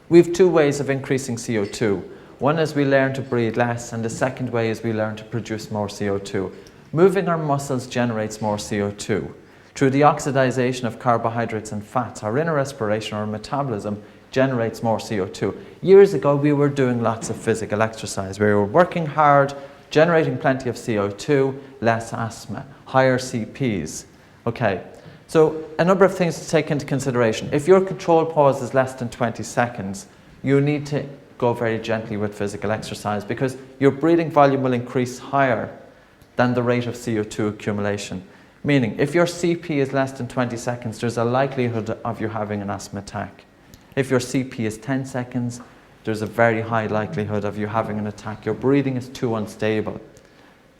We have 2 ways of increasing CO2. One is we learn to breathe less, and the second way is we learn to produce more CO2. Moving our muscles generates more CO2. Through the oxidization of carbohydrates and fats, our inner respiration or metabolism generates more CO2. Years ago, we were doing lots of physical exercise. We were working hard, generating plenty of CO2, less asthma, higher CPs. Okay, so a number of things to take into consideration. If your control pause is less than 20 seconds, you need to go very gently with physical exercise because your breathing volume will increase higher than the rate of CO2 accumulation. Meaning, if your CP is less than 20 seconds, there's a likelihood of you having an asthma attack. If your CP is 10 seconds, there's a very high likelihood of you having an attack. Your breathing is too unstable.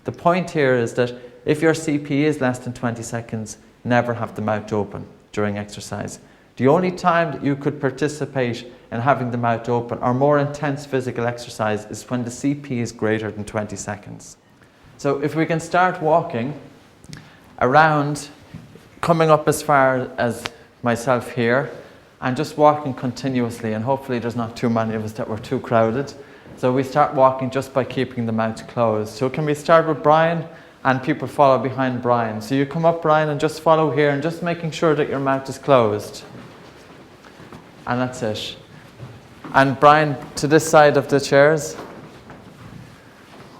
The point here is that if your CP is less than 20 seconds, never have the mouth open during exercise. The only time that you could participate in having the mouth open or more intense physical exercise is when the CP is greater than 20 seconds. So if we can start walking around, coming up as far as myself here, and just walking continuously, and hopefully there's not too many of us that were too crowded. So we start walking just by keeping the mouth closed. So can we start with Brian, and people follow behind Brian. So you come up, Brian, and just follow here, and just making sure that your mouth is closed. And that's it. And Brian, to this side of the chairs.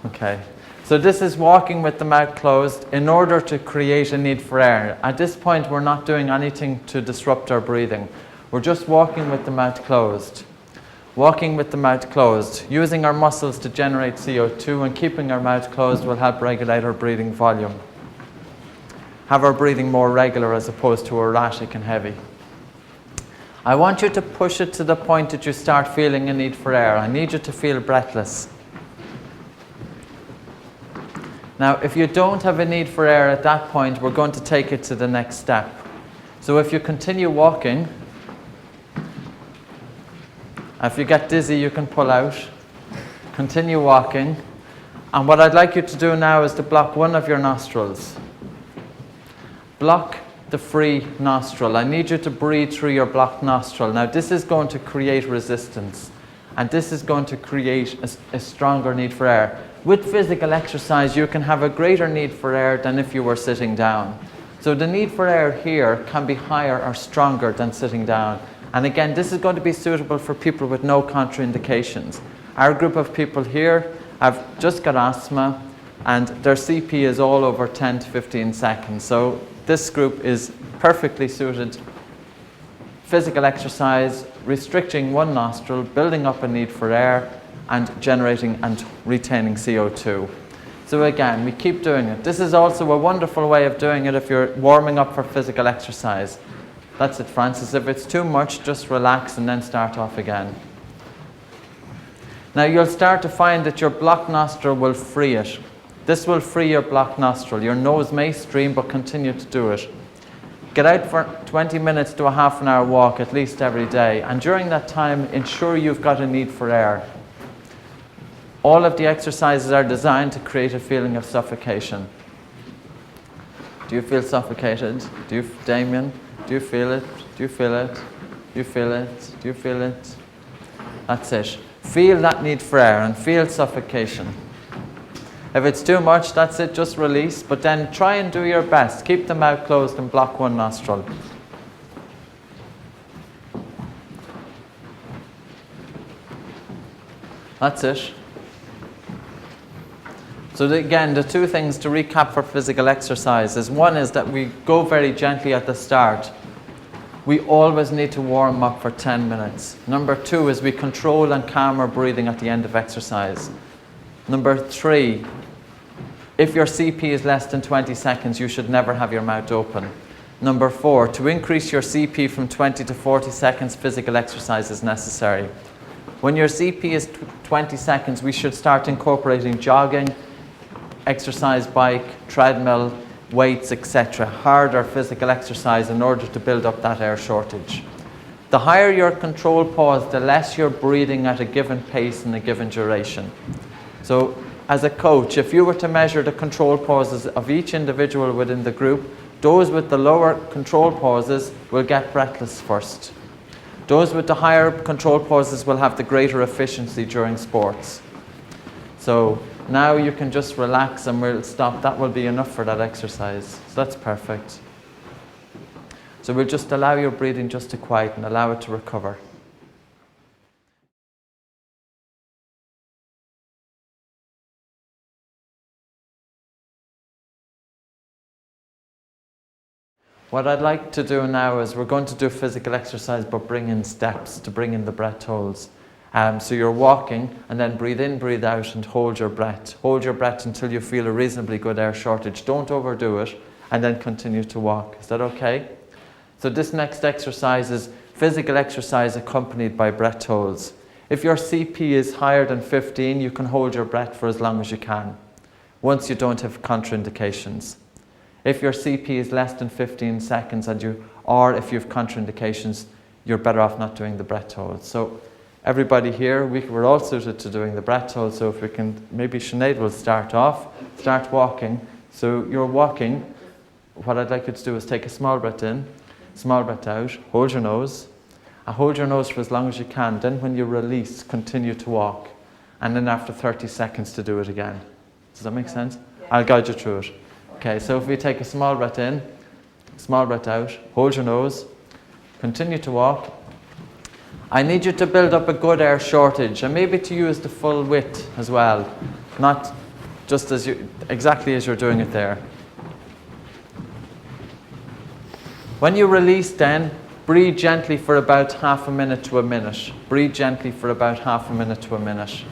Okay. So this is walking with the mouth closed in order to create a need for air. At this point, we're not doing anything to disrupt our breathing. We're just walking with the mouth closed. Walking with the mouth closed. Using our muscles to generate CO2 and keeping our mouth closed will help regulate our breathing volume. have our breathing more regular as opposed to erratic and heavy. I want you to push it to the point that you start feeling a need for air. I need you to feel breathless. Now, if you don't have a need for air at that point, we're going to take it to the next step. So if you continue walking, if you get dizzy, you can pull out. Continue walking. And what I'd like you to do now is to block one of your nostrils. Block the free nostril. I need you to breathe through your blocked nostril. Now, this is going to create resistance. And this is going to create a stronger need for air. With physical exercise, you can have a greater need for air than if you were sitting down. So the need for air here can be higher or stronger than sitting down. And again, this is going to be suitable for people with no contraindications. Our group of people here have just got asthma, and their CP is all over 10 to 15 seconds. So this group is perfectly suited. Physical exercise, restricting one nostril, building up a need for air, and generating and retaining CO2. So again, we keep doing it. This is also a wonderful way of doing it if you're warming up for physical exercise. That's it, Francis. If it's too much, just relax and then start off again. Now you'll start to find that your blocked nostril will free it. This will free your blocked nostril. Your nose may stream, but continue to do it. Get out for 20 minutes to a half an hour walk at least every day. And during that time, ensure you've got a need for air. All of the exercises are designed to create a feeling of suffocation. Do you feel suffocated? Damien? Do you feel it? Do you feel it? Do you feel it? Do you feel it? That's it. Feel that need for air and feel suffocation. If it's too much, that's it, just release. But then try and do your best. Keep the mouth closed and block one nostril. That's it. So again, the two things to recap for physical exercise is, one is that we go very gently at the start. We always need to warm up for 10 minutes. Number two is we control and calm our breathing at the end of exercise. Number three, if your CP is less than 20 seconds, you should never have your mouth open. Number four, to increase your CP from 20 to 40 seconds, physical exercise is necessary. When your CP is 20 seconds, we should start incorporating jogging, exercise bike, treadmill, weights, etc. Harder physical exercise in order to build up that air shortage. The higher your control pause, the less you're breathing at a given pace and a given duration. So as a coach, if you were to measure the control pauses of each individual within the group, those with the lower control pauses will get breathless first. Those with the higher control pauses will have the greater efficiency during sports. So now you can just relax and we'll stop. That will be enough for that exercise. So that's perfect. So we'll just allow your breathing just to quiet and allow it to recover. What I'd like to do now is we're going to do physical exercise but bring in steps to bring in the breath holds. So you're walking and then breathe in, breathe out and hold your breath. Hold your breath until you feel a reasonably good air shortage. Don't overdo it and then continue to walk. Is that okay? So this next exercise is physical exercise accompanied by breath holds. If your CP is higher than 15, you can hold your breath for as long as you can, once you don't have contraindications. If your CP is less than 15 seconds or if you have contraindications, you're better off not doing the breath holds. So everybody here, we're all suited to doing the breath hold, so if we can, maybe Sinead will start walking. So you're walking, what I'd like you to do is take a small breath in, small breath out, hold your nose, and hold your nose for as long as you can. Then when you release, continue to walk, and then after 30 seconds to do it again. Does that make sense? I'll guide you through it. Okay, so if we take a small breath in, small breath out, hold your nose, continue to walk. I need you to build up a good air shortage and maybe to use the full width as well, not just exactly as you're doing it there. When you release then, breathe gently for about half a minute to a minute. Breathe gently for about half a minute to a minute.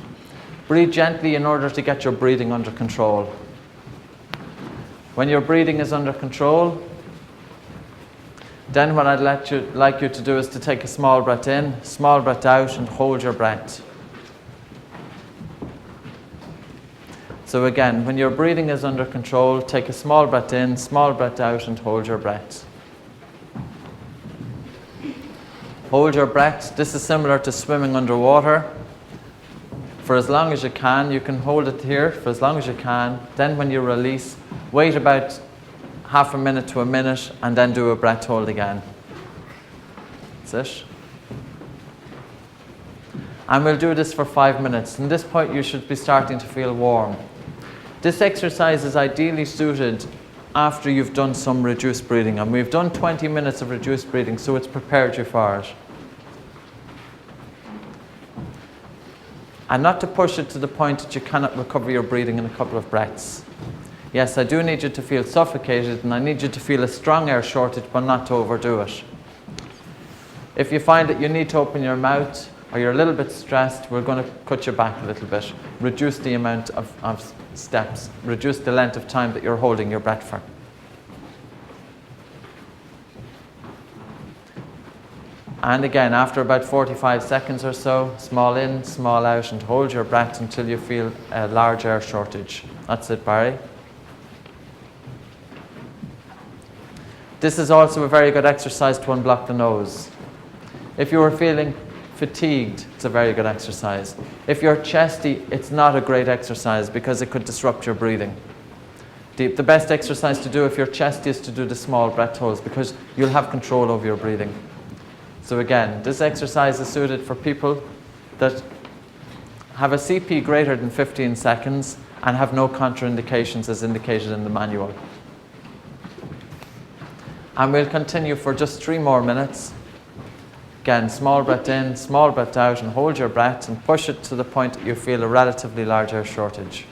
Breathe gently in order to get your breathing under control. When your breathing is under control, then what I'd like you to do is to take a small breath in, small breath out, and hold your breath. So again, when your breathing is under control, take a small breath in, small breath out, and hold your breath. Hold your breath. This is similar to swimming underwater. For as long as you can hold it here for as long as you can. Then when you release, wait about half a minute to a minute, and then do a breath hold again. That's it. And we'll do this for 5 minutes. At this point, you should be starting to feel warm. This exercise is ideally suited after you've done some reduced breathing. And we've done 20 minutes of reduced breathing, so it's prepared you for it. And not to push it to the point that you cannot recover your breathing in a couple of breaths. Yes, I do need you to feel suffocated, and I need you to feel a strong air shortage, but not to overdo it. If you find that you need to open your mouth, or you're a little bit stressed, we're going to cut you back a little bit. Reduce the amount of steps. Reduce the length of time that you're holding your breath for. And again, after about 45 seconds or so, small in, small out, and hold your breath until you feel a large air shortage. That's it, Barry. This is also a very good exercise to unblock the nose. If you are feeling fatigued, it's a very good exercise. If you're chesty, it's not a great exercise because it could disrupt your breathing. The best exercise to do if you're chesty is to do the small breath holds because you'll have control over your breathing. So again, this exercise is suited for people that have a CP greater than 15 seconds and have no contraindications as indicated in the manual. And we'll continue for just 3 more minutes. Again, small breath in, small breath out, and hold your breath and push it to the point that you feel a relatively large air shortage.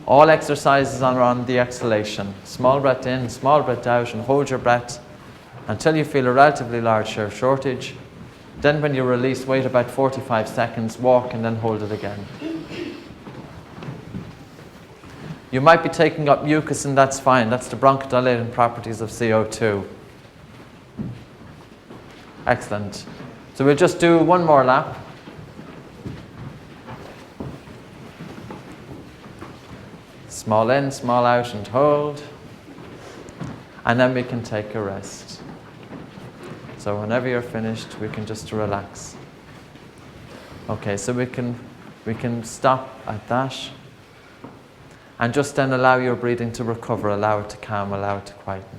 All exercises are on the exhalation. Small breath in, small breath out, and hold your breath until you feel a relatively large air shortage. Then when you release, wait about 45 seconds, walk, and then hold it again. You might be taking up mucus, and that's fine. That's the bronchodilating properties of CO2. Excellent. So we'll just do 1 more lap. Small in, small out, and hold. And then we can take a rest. So whenever you're finished, we can just relax. Okay, so we can stop at that. And just then allow your breathing to recover, allow it to calm, allow it to quieten.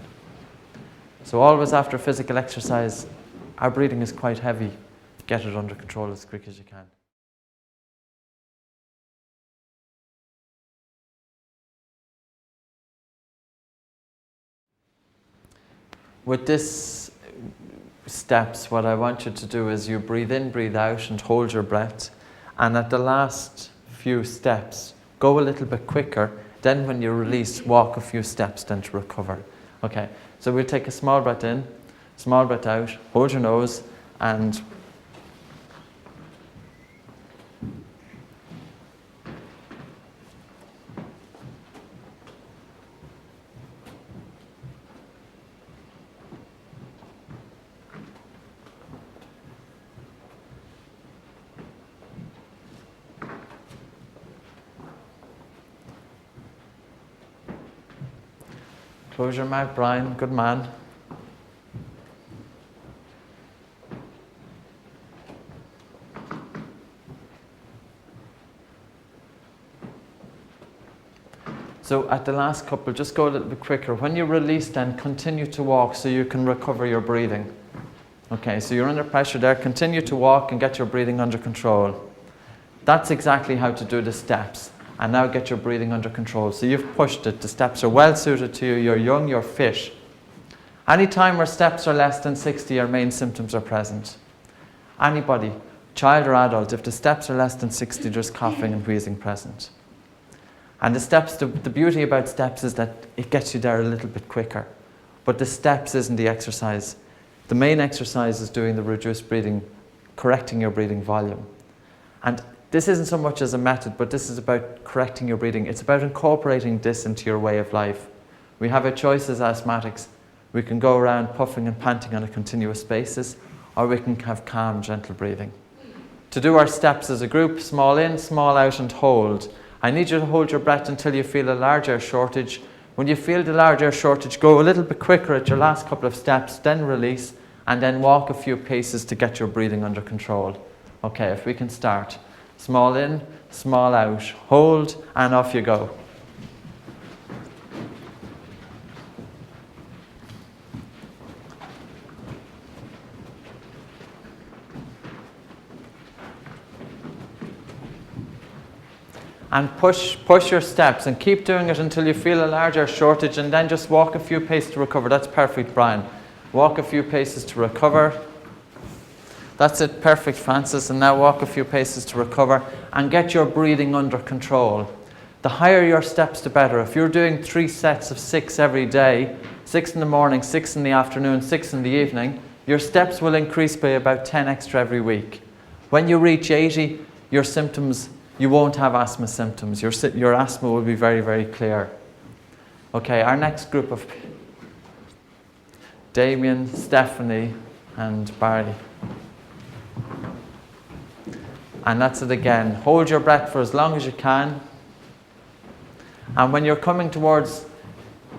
So always after physical exercise, our breathing is quite heavy. Get it under control as quick as you can. With this steps, what I want you to do is you breathe in, breathe out, and hold your breath. And at the last few steps, go a little bit quicker. Then when you release, walk a few steps then to recover. Okay, so we'll take a small breath in, small breath out, hold your nose, and close your mouth, Brian. Good man. So at the last couple, just go a little bit quicker. When you release, then continue to walk so you can recover your breathing. Okay, so you're under pressure there. Continue to walk and get your breathing under control. That's exactly how to do the steps. And now get your breathing under control. So you've pushed it. The steps are well suited to you. You're young, you're fit. Any time where steps are less than 60, your main symptoms are present. Anybody, child or adult, if the steps are less than 60, there's coughing and wheezing present. And the steps, the beauty about steps is that it gets you there a little bit quicker. But the steps isn't the exercise. The main exercise is doing the reduced breathing, correcting your breathing volume. And This isn't so much as a method, but this is about correcting your breathing. It's about incorporating this into your way of life. We have a choice as asthmatics. We can go around puffing and panting on a continuous basis, or we can have calm, gentle breathing. To do our steps as a group, small in, small out, and hold. I need you to hold your breath until you feel a large air shortage. When you feel the large air shortage, go a little bit quicker at your last couple of steps, then release, and then walk a few paces to get your breathing under control. Okay, if we can start. Small in, small out, hold, and off you go. And push your steps and keep doing it until you feel a larger shortage, and then just walk a few paces to recover. That's perfect, Brian. Walk a few paces to recover. That's it, perfect, Francis. And now walk a few paces to recover and get your breathing under control. The higher your steps, the better. If you're doing 3 sets of 6 every day, 6 in the morning, 6 in the afternoon, 6 in the evening, your steps will increase by about 10 extra every week. When you reach 80, your symptoms, you won't have asthma symptoms. Your asthma will be very, very clear. Okay, our next group of Damien, Stephanie, and Barry. And that's it again. Hold your breath for as long as you can. And when you're coming towards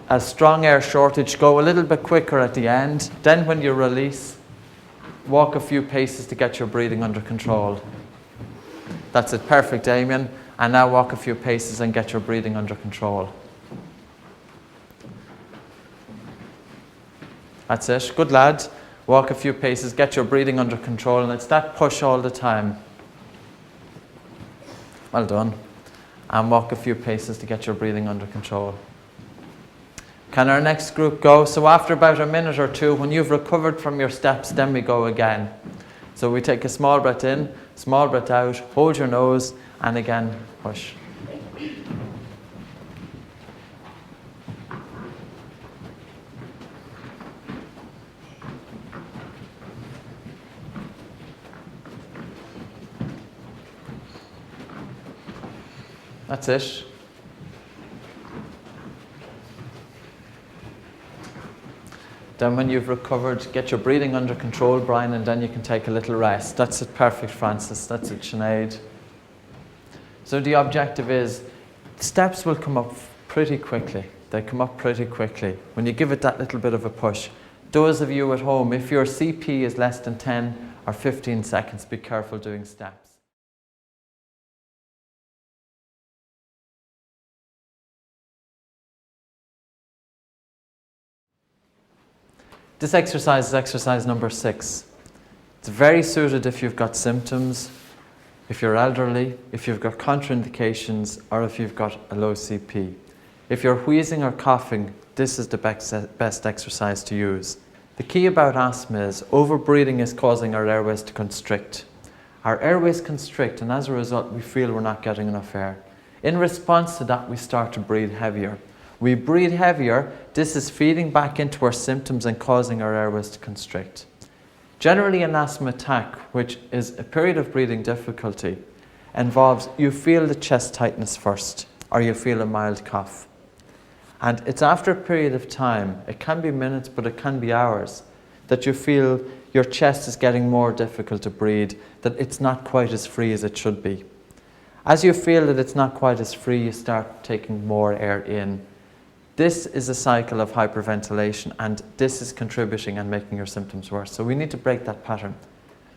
a strong air shortage, go a little bit quicker at the end. Then when you release, walk a few paces to get your breathing under control. That's it, perfect, Damien. And now walk a few paces and get your breathing under control. That's it, good lad. Walk a few paces, get your breathing under control, and it's that push all the time. Well done. And walk a few paces to get your breathing under control. Can our next group go? So after about a minute or two, when you've recovered from your steps, then we go again. So we take a small breath in, small breath out, hold your nose, and again, push. That's it. Then when you've recovered, get your breathing under control, Brian, and then you can take a little rest. That's it, perfect, Francis. That's it, Sinead. So the objective is, steps will come up pretty quickly. They come up pretty quickly when you give it that little bit of a push. Those of you at home, if your CP is less than 10 or 15 seconds, be careful doing steps. This exercise is exercise number 6. It's very suited if you've got symptoms, if you're elderly, if you've got contraindications, or if you've got a low CP. If you're wheezing or coughing, this is the best exercise to use. The key about asthma is overbreathing is causing our airways to constrict. Our airways constrict, and as a result, we feel we're not getting enough air. In response to that, we start to breathe heavier. We breathe heavier, this is feeding back into our symptoms and causing our airways to constrict. Generally, an asthma attack, which is a period of breathing difficulty, involves you feel the chest tightness first, or you feel a mild cough. And it's after a period of time, it can be minutes, but it can be hours, that you feel your chest is getting more difficult to breathe, that it's not quite as free as it should be. As you feel that it's not quite as free, you start taking more air in. This is a cycle of hyperventilation, and this is contributing and making your symptoms worse. So we need to break that pattern.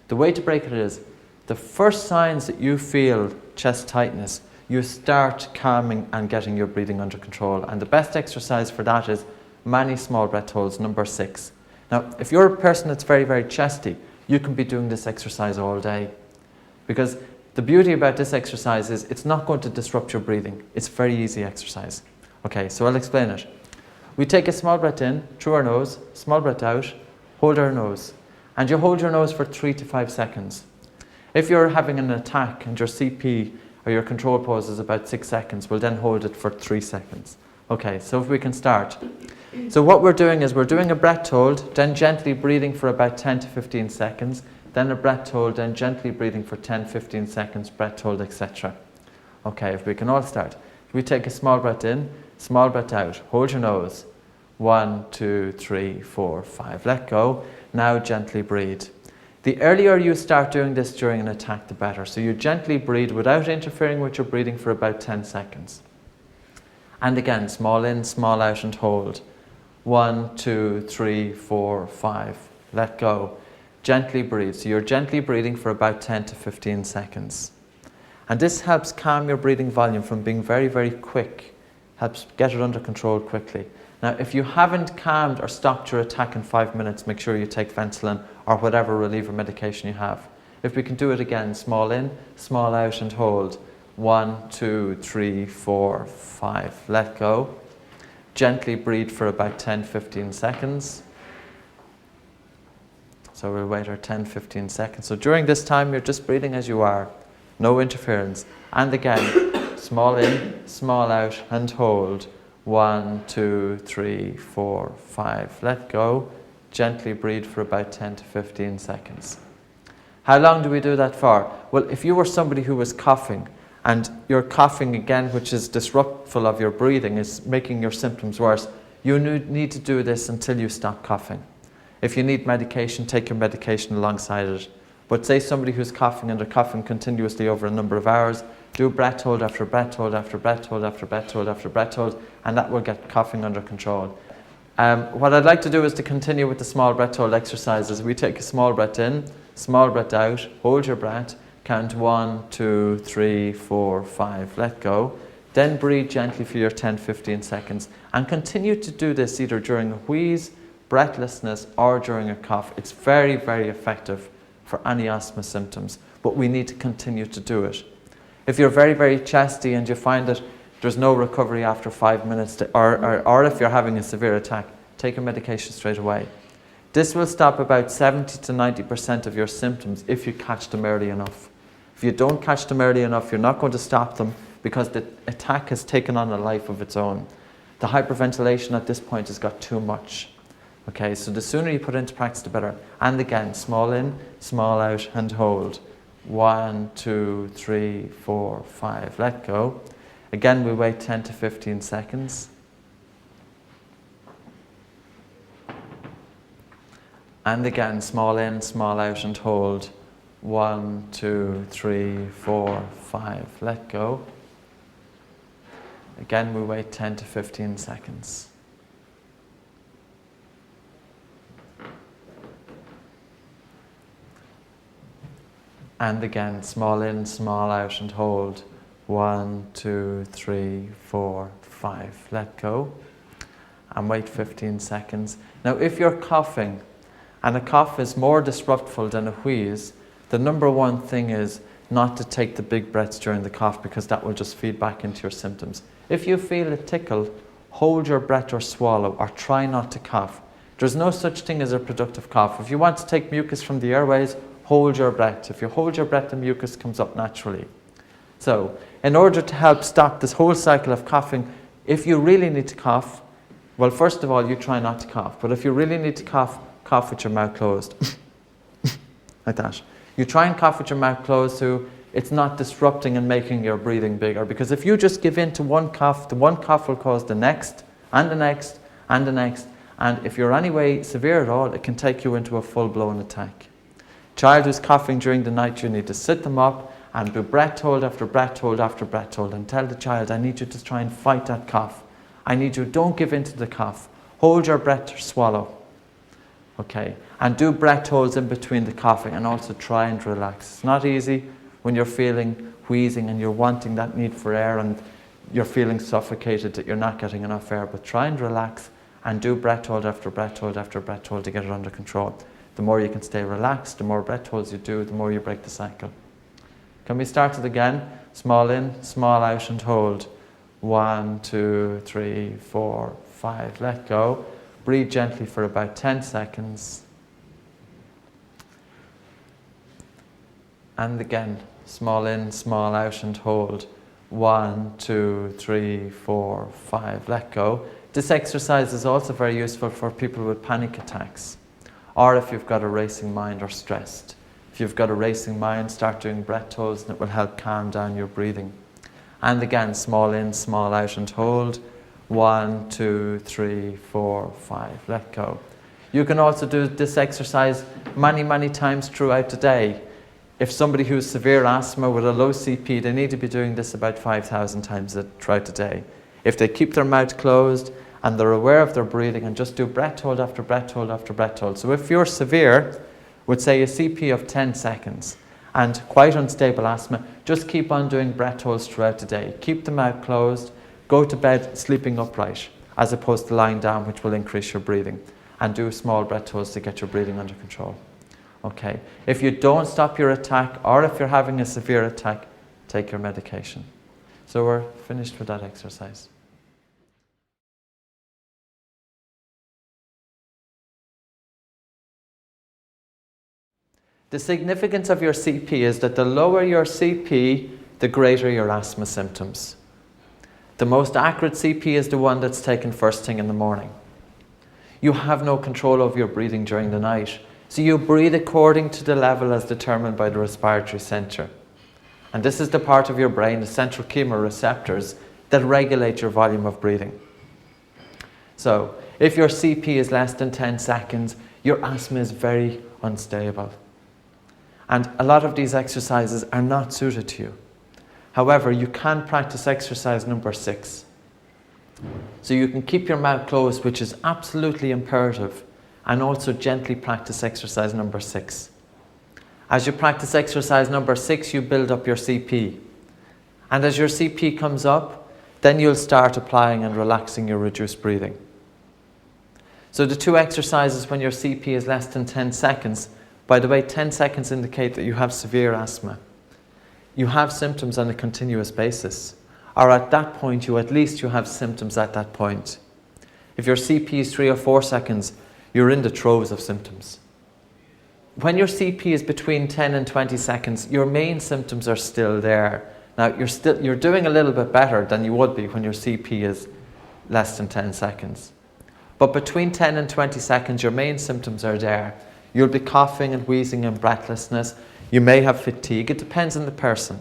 The way to break it is, the first signs that you feel chest tightness, you start calming and getting your breathing under control. And the best exercise for that is many small breath holds, number 6. Now, if you're a person that's very, very chesty, you can be doing this exercise all day. Because the beauty about this exercise is it's not going to disrupt your breathing. It's a very easy exercise. Okay, so I'll explain it. We take a small breath in through our nose, small breath out, hold our nose. And you hold your nose for 3 to 5 seconds. If you're having an attack and your CP or your control pause is about 6 seconds, we'll then hold it for 3 seconds. Okay, so if we can start. So what we're doing is we're doing a breath hold, then gently breathing for about 10 to 15 seconds, then a breath hold, then gently breathing for 10, 15 seconds, breath hold, etc. Okay, if we can all start. If we take a small breath in, small breath out, hold your nose. 1, 2, 3, 4, 5. Let go. Now gently breathe. The earlier you start doing this during an attack, the better. So you gently breathe without interfering with your breathing for about 10 seconds. And again, small in, small out and hold. 1, 2, 3, 4, 5. Let go. Gently breathe. So you're gently breathing for about 10 to 15 seconds. And this helps calm your breathing volume from being very, very quick. Helps get it under control quickly. Now, if you haven't calmed or stopped your attack in 5 minutes, make sure you take Ventolin or whatever reliever medication you have. If we can do it again, small in, small out and hold. 1, 2, 3, 4, 5. Let go. Gently breathe for about 10, 15 seconds. So we'll wait our 10, 15 seconds. So during this time, you're just breathing as you are. No interference. And again, small in, small out and hold. 1, 2, 3, 4, 5. Let go. Gently breathe for about 10 to 15 seconds. How long do we do that for? Well, if you were somebody who was coughing, and your coughing again, which is disruptful of your breathing, is making your symptoms worse, you need to do this until you stop coughing. If you need medication, take your medication alongside it. But say somebody who's coughing and they're coughing continuously over a number of hours, do breath hold after breath hold after breath hold after breath hold after breath hold, and that will get coughing under control. What I'd like to do is to continue with the small breath hold exercises. We take a small breath in, small breath out, hold your breath, count 1, 2, 3, 4, 5, let go. Then breathe gently for your 10, 15 seconds and continue to do this either during a wheeze, breathlessness or during a cough. It's very, very effective for any asthma symptoms, but we need to continue to do it. If you're very, very chesty and you find that there's no recovery after 5 minutes, or if you're having a severe attack, take your medication straight away. This will stop about 70 to 90% of your symptoms if you catch them early enough. If you don't catch them early enough, you're not going to stop them because the attack has taken on a life of its own. The hyperventilation at this point has got too much. Okay, so the sooner you put it into practice, the better. And again, small in, small out, and hold. 1, 2, 3, 4, 5. Let go. Again, we wait 10 to 15 seconds. And again, small in, small out, and hold. 1, 2, 3, 4, 5. Let go. Again, we wait 10 to 15 seconds. And again, small in, small out, and hold. 1, 2, 3, 4, 5. Let go. And wait 15 seconds. Now, if you're coughing, and a cough is more disruptful than a wheeze, the number one thing is not to take the big breaths during the cough because that will just feed back into your symptoms. If you feel a tickle, hold your breath or swallow or try not to cough. There's no such thing as a productive cough. If you want to take mucus from the airways, hold your breath. If you hold your breath, the mucus comes up naturally. So, in order to help stop this whole cycle of coughing, if you really need to cough, well, first of all, you try not to cough. But if you really need to cough, cough with your mouth closed. Like that. You try and cough with your mouth closed so it's not disrupting and making your breathing bigger. Because if you just give in to one cough, the one cough will cause the next, and the next, and the next. And if you're anyway severe at all, it can take you into a full-blown attack. Child who's coughing during the night, you need to sit them up and do breath hold after breath hold after breath hold and tell the child, I need you to try and fight that cough. I need you, don't give in to the cough. Hold your breath or swallow. Okay, and do breath holds in between the coughing and also try and relax. It's not easy when you're feeling wheezing and you're wanting that need for air and you're feeling suffocated that you're not getting enough air, but try and relax and do breath hold after breath hold after breath hold to get it under control. The more you can stay relaxed, the more breath holds you do, the more you break the cycle. Can we start it again? Small in, small out and hold. 1, 2, 3, 4, 5. Let go. Breathe gently for about 10 seconds. And again, small in, small out and hold. 1, 2, 3, 4, 5. Let go. This exercise is also very useful for people with panic attacks or if you've got a racing mind or stressed. If you've got a racing mind, start doing breath holds and it will help calm down your breathing. And again, small in, small out and hold. 1, 2, 3, 4, 5. Let go. You can also do this exercise many times throughout the day. If somebody who has severe asthma with a low CP, they need to be doing this about 5,000 times throughout the day. If they keep their mouth closed and they're aware of their breathing and just do breath hold after breath hold after breath hold. So if you're severe, with say a CP of 10 seconds and quite unstable asthma, just keep on doing breath holds throughout the day. Keep the mouth closed, go to bed sleeping upright as opposed to lying down, which will increase your breathing, and do small breath holds to get your breathing under control. Okay, if you don't stop your attack or if you're having a severe attack, take your medication. So we're finished with that exercise. The significance of your CP is that the lower your CP, the greater your asthma symptoms. The most accurate CP is the one that's taken first thing in the morning. You have no control over your breathing during the night, so you breathe according to the level as determined by the respiratory center. And this is the part of your brain, the central chemoreceptors, that regulate your volume of breathing. So, if your CP is less than 10 seconds, your asthma is very unstable. And a lot of these exercises are not suited to you. However, you can practice exercise number 6. So you can keep your mouth closed, which is absolutely imperative, and also gently practice exercise number 6. As you practice exercise number 6, you build up your CP. And as your CP comes up, then you'll start applying and relaxing your reduced breathing. So the 2 exercises when your CP is less than 10 seconds, by the way, 10 seconds indicate that you have severe asthma. You have symptoms on a continuous basis. Or at that point, you have symptoms at that point. If your CP is 3 or 4 seconds, you're in the throes of symptoms. When your CP is between 10 and 20 seconds, your main symptoms are still there. Now, you're doing a little bit better than you would be when your CP is less than 10 seconds. But between 10 and 20 seconds, your main symptoms are there. You'll be coughing and wheezing and breathlessness. You may have fatigue. It depends on the person.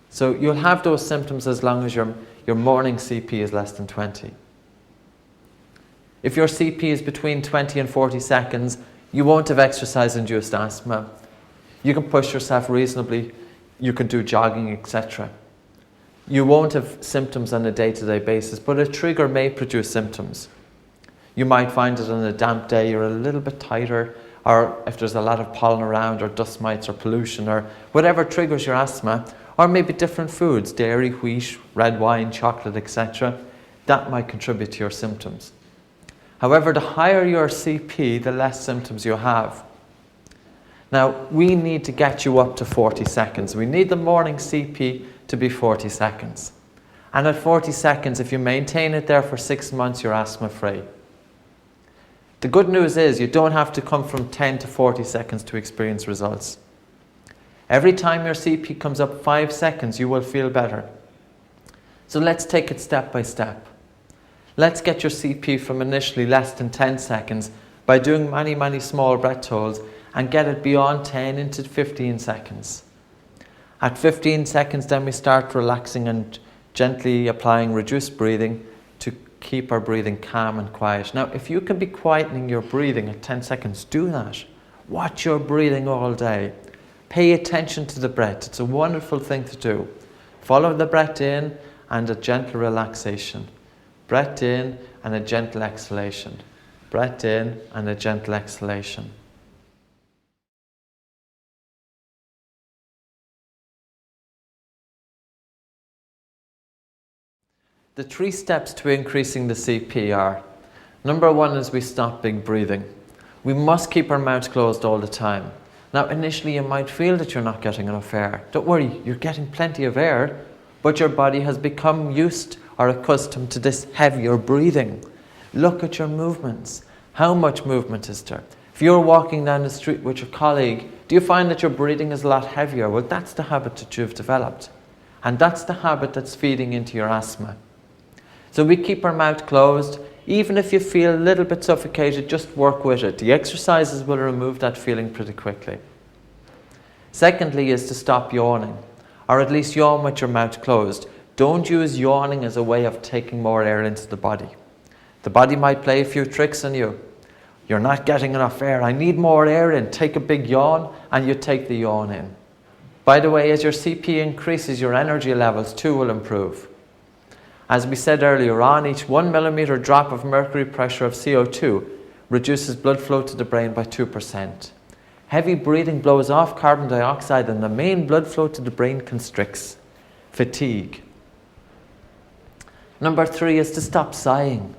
So you'll have those symptoms as long as your morning CP is less than 20. If your CP is between 20 and 40 seconds, you won't have exercise-induced asthma. You can push yourself reasonably. You can do jogging, etc. You won't have symptoms on a day-to-day basis, but a trigger may produce symptoms. You might find it on a damp day you're a little bit tighter, or if there's a lot of pollen around, or dust mites, or pollution, or whatever triggers your asthma, or maybe different foods, dairy, wheat, red wine, chocolate, etc. That might contribute to your symptoms. However, the higher your CP, the less symptoms you have. Now, we need to get you up to 40 seconds. We need the morning CP to be 40 seconds. And at 40 seconds, if you maintain it there for 6 months, you're asthma-free. The good news is you don't have to come from 10 to 40 seconds to experience results. Every time your CP comes up 5 seconds, you will feel better. So let's take it step by step. Let's get your CP from initially less than 10 seconds by doing many small breath holds and get it beyond 10 into 15 seconds. At 15 seconds, then we start relaxing and gently applying reduced breathing to keep our breathing calm and quiet. Now, if you can be quietening your breathing at 10 seconds, do that. Watch your breathing all day. Pay attention to the breath. It's a wonderful thing to do. Follow the breath in and a gentle relaxation. Breath in and a gentle exhalation. Breath in and a gentle exhalation. The 3 steps to increasing the CP are: number 1 is we stop big breathing. We must keep our mouth closed all the time. Now, initially you might feel that you're not getting enough air. Don't worry, you're getting plenty of air, but your body has become used or accustomed to this heavier breathing. Look at your movements. How much movement is there? If you're walking down the street with your colleague, do you find that your breathing is a lot heavier? Well, that's the habit that you've developed. And that's the habit that's feeding into your asthma. So we keep our mouth closed. Even if you feel a little bit suffocated, just work with it. The exercises will remove that feeling pretty quickly. Secondly is to stop yawning, or at least yawn with your mouth closed. Don't use yawning as a way of taking more air into the body. The body might play a few tricks on you. You're not getting enough air. I need more air in. Take a big yawn, and you take the yawn in. By the way, as your CP increases, your energy levels too will improve. As we said earlier on, each 1 millimeter drop of mercury pressure of CO2 reduces blood flow to the brain by 2%. Heavy breathing blows off carbon dioxide and the main blood flow to the brain constricts. Fatigue. Number 3 is to stop sighing.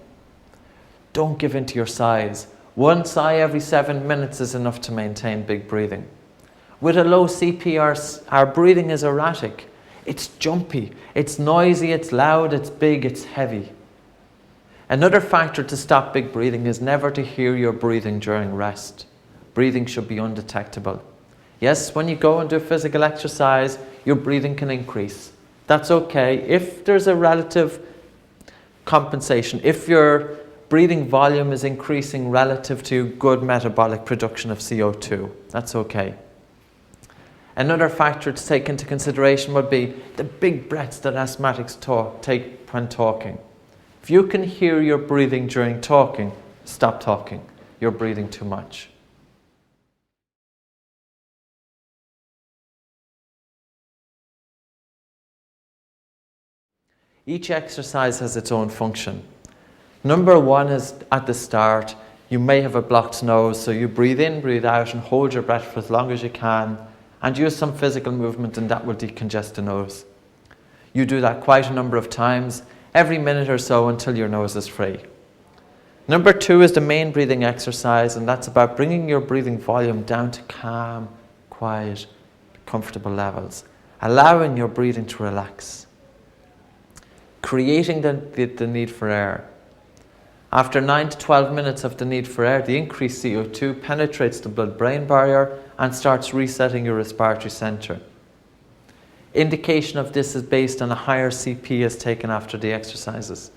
Don't give in to your sighs. 1 sigh every 7 minutes is enough to maintain big breathing. With a low CP, our breathing is erratic. It's jumpy, it's noisy, it's loud, it's big, it's heavy. Another factor to stop big breathing is never to hear your breathing during rest. Breathing should be undetectable. Yes, when you go and do physical exercise, your breathing can increase. That's okay if there's a relative compensation. If your breathing volume is increasing relative to good metabolic production of CO2, that's okay. Another factor to take into consideration would be the big breaths that asthmatics take when talking. If you can hear your breathing during talking, stop talking. You're breathing too much. Each exercise has its own function. Number 1 is at the start. You may have a blocked nose, so you breathe in, breathe out, and hold your breath for as long as you can, and use some physical movement, and that will decongest the nose. You do that quite a number of times, every minute or so until your nose is free. Number 2 is the main breathing exercise, and that's about bringing your breathing volume down to calm, quiet, comfortable levels, allowing your breathing to relax. Creating the need for air. After 9 to 12 minutes of the need for air, the increased CO2 penetrates the blood-brain barrier and starts resetting your respiratory centre. Indication of this is based on a higher CP as taken after the exercises.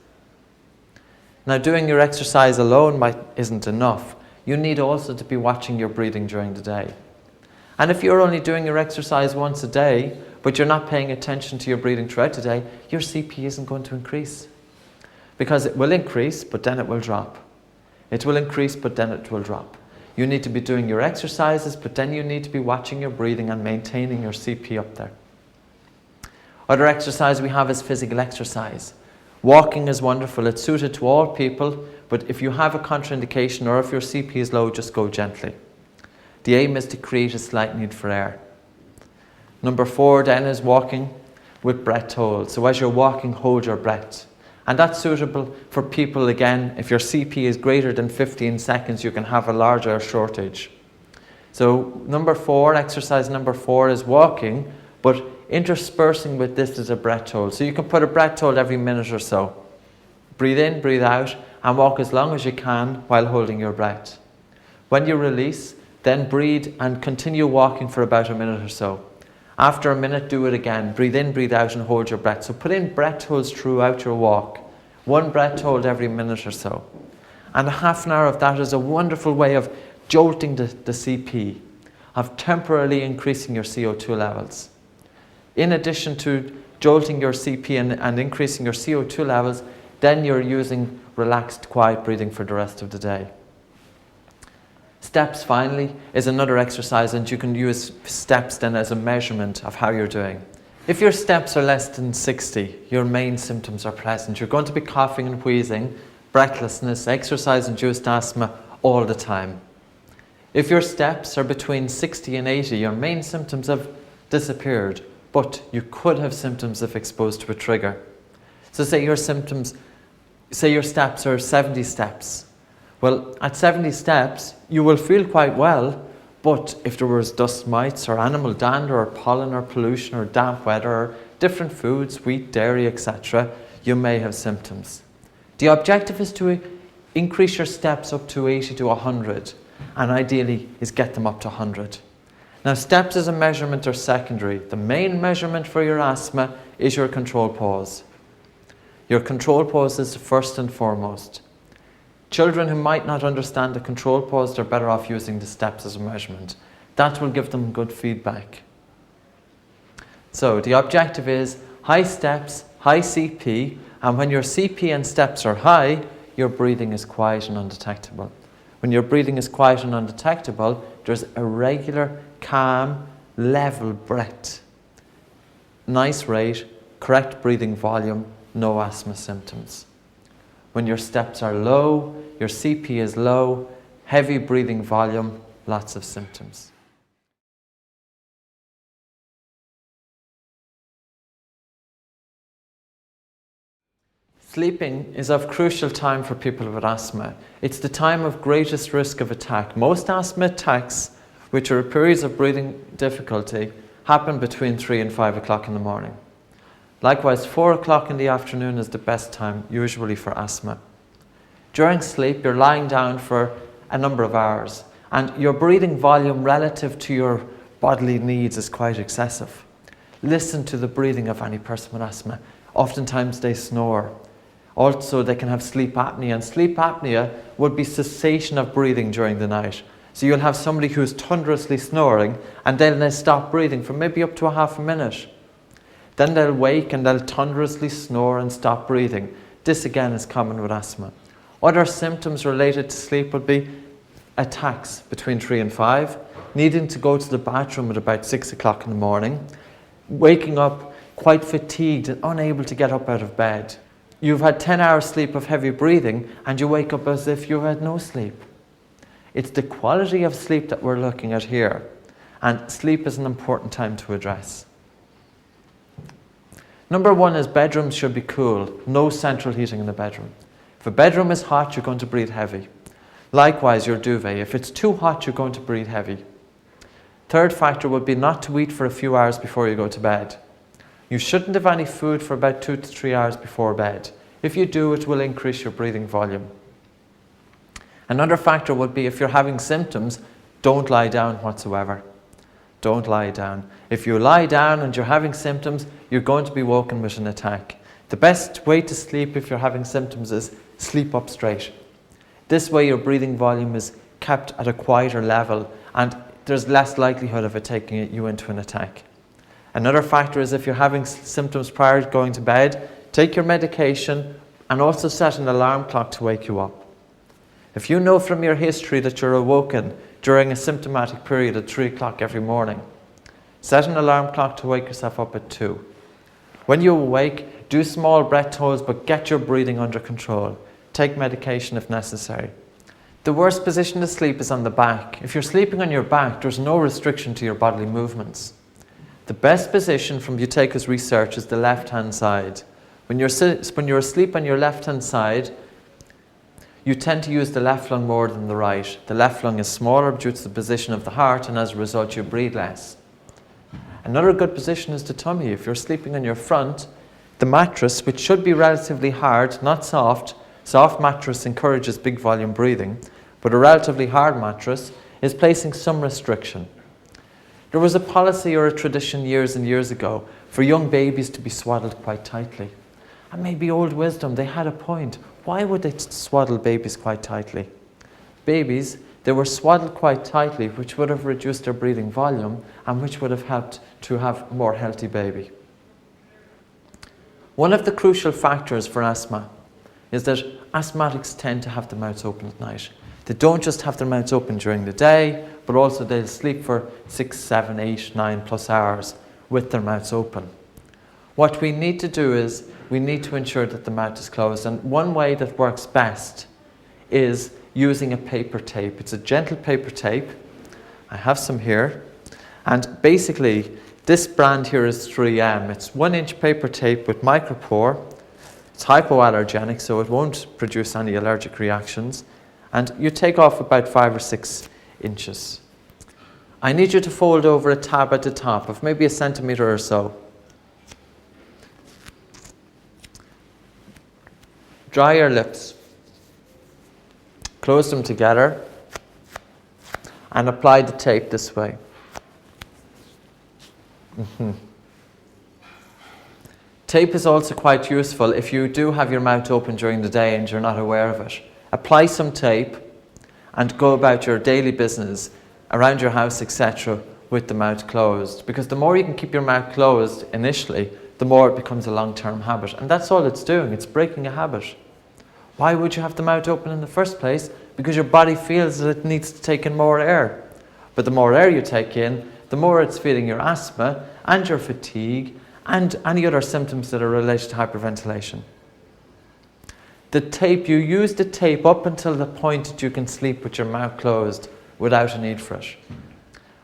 Now, doing your exercise alone isn't enough. You need also to be watching your breathing during the day. And if you're only doing your exercise once a day, but you're not paying attention to your breathing throughout the day, your CP isn't going to increase. Because it will increase, but then it will drop. It will increase, but then it will drop. You need to be doing your exercises, but then you need to be watching your breathing and maintaining your CP up there. Other exercise we have is physical exercise. Walking is wonderful. It's suited to all people, but if you have a contraindication or if your CP is low, just go gently. The aim is to create a slight need for air. Number 4 then is walking with breath hold. So as you're walking, hold your breath. And that's suitable for people, again, if your CP is greater than 15 seconds, you can have a larger shortage. So exercise number 4 is walking, but interspersing with this is a breath hold. So you can put a breath hold every minute or so. Breathe in, breathe out, and walk as long as you can while holding your breath. When you release, then breathe and continue walking for about a minute or so. After a minute, do it again. Breathe in, breathe out, and hold your breath. So put in breath holds throughout your walk. 1 breath hold every minute or so. And a half an hour of that is a wonderful way of jolting the CP, of temporarily increasing your CO2 levels. In addition to jolting your CP and increasing your CO2 levels, then you're using relaxed, quiet breathing for the rest of the day. Steps, finally, is another exercise, and you can use steps then as a measurement of how you're doing. If your steps are less than 60, your main symptoms are present. You're going to be coughing and wheezing, breathlessness, exercise-induced asthma all the time. If your steps are between 60 and 80, your main symptoms have disappeared, but you could have symptoms if exposed to a trigger. So say your steps are 70 steps. Well, at 70 steps, you will feel quite well, but if there was dust mites or animal dander or pollen or pollution or damp weather or different foods, wheat, dairy, etc., you may have symptoms. The objective is to increase your steps up to 80 to 100, and ideally is get them up to 100. Now, steps as a measurement are secondary. The main measurement for your asthma is your control pause. Your control pause is first and foremost. Children who might not understand the control pause, they're better off using the steps as a measurement. That will give them good feedback. So the objective is high steps, high CP, and when your CP and steps are high, your breathing is quiet and undetectable. When your breathing is quiet and undetectable, there's a regular, calm, level breath. Nice rate, correct breathing volume, no asthma symptoms. When your steps are low, your CP is low, heavy breathing volume, lots of symptoms. Sleeping is of crucial time for people with asthma. It's the time of greatest risk of attack. Most asthma attacks, which are periods of breathing difficulty, happen between 3 and 5 o'clock in the morning. Likewise, 4 o'clock in the afternoon is the best time, usually for asthma. During sleep, you're lying down for a number of hours, and your breathing volume relative to your bodily needs is quite excessive. Listen to the breathing of any person with asthma. Oftentimes they snore. Also, they can have sleep apnea, and sleep apnea would be cessation of breathing during the night. So you'll have somebody who's thunderously snoring, and then they stop breathing for maybe up to a half a minute. Then they'll wake and they'll thunderously snore and stop breathing. This again is common with asthma. Other symptoms related to sleep would be attacks between 3 and 5, needing to go to the bathroom at about 6 o'clock in the morning, waking up quite fatigued and unable to get up out of bed. You've had 10 hours sleep of heavy breathing and you wake up as if you had no sleep. It's the quality of sleep that we're looking at here, and sleep is an important time to address. Number 1 is bedrooms should be cool, no central heating in the bedroom. If a bedroom is hot, you're going to breathe heavy. Likewise, your duvet. If it's too hot, you're going to breathe heavy. Third factor would be not to eat for a few hours before you go to bed. You shouldn't have any food for about 2 to 3 hours before bed. If you do, it will increase your breathing volume. Another factor would be if you're having symptoms, don't lie down whatsoever. Don't lie down. If you lie down and you're having symptoms, you're going to be woken with an attack. The best way to sleep if you're having symptoms is sleep up straight. This way your breathing volume is kept at a quieter level and there's less likelihood of it taking you into an attack. Another factor is if you're having symptoms prior to going to bed, take your medication and also set an alarm clock to wake you up. If you know from your history that you're awoken during a symptomatic period at 3 o'clock every morning, set an alarm clock to wake yourself up at 2. When you awake, do small breath holds, but get your breathing under control. Take medication if necessary. The worst position to sleep is on the back. If you're sleeping on your back, there's no restriction to your bodily movements. The best position from Buteyko's research is the left-hand side. When you're asleep on your left-hand side, you tend to use the left lung more than the right. The left lung is smaller due to the position of the heart, and as a result you breathe less. Another good position is the tummy. If you're sleeping on your front, the mattress, which should be relatively hard, not soft mattress encourages big volume breathing, but a relatively hard mattress is placing some restriction. There was a policy or a tradition years and years ago for young babies to be swaddled quite tightly. And maybe old wisdom, they had a point. Why would they swaddle babies quite tightly? Babies, they were swaddled quite tightly, which would have reduced their breathing volume and which would have helped to have a more healthy baby. One of the crucial factors for asthma is that asthmatics tend to have their mouths open at night. They don't just have their mouths open during the day, but also they'll sleep for 6, 7, 8, 9 plus hours with their mouths open. What we need to do is we need to ensure that the mouth is closed, and one way that works best is using a paper tape. It's a gentle paper tape. I have some here, and basically this brand here is 3M. It's 1-inch paper tape with micropore. It's hypoallergenic, so it won't produce any allergic reactions, and you take off about 5 or 6 inches. I need you to fold over a tab at the top of maybe 1 centimeter or so. Dry your lips, close them together, and apply the tape this way. Tape is also quite useful if you do have your mouth open during the day and you're not aware of it. Apply some tape and go about your daily business. around your house, etc., with the mouth closed. Because the more you can keep your mouth closed initially, the more it becomes a long-term habit. And that's all it's doing, it's breaking a habit. Why would you have the mouth open in the first place? Because your body feels that it needs to take in more air. But the more air you take in, the more it's feeding your asthma and your fatigue and any other symptoms that are related to hyperventilation. The tape, you use the tape up until the point that you can sleep with your mouth closed without a need for it.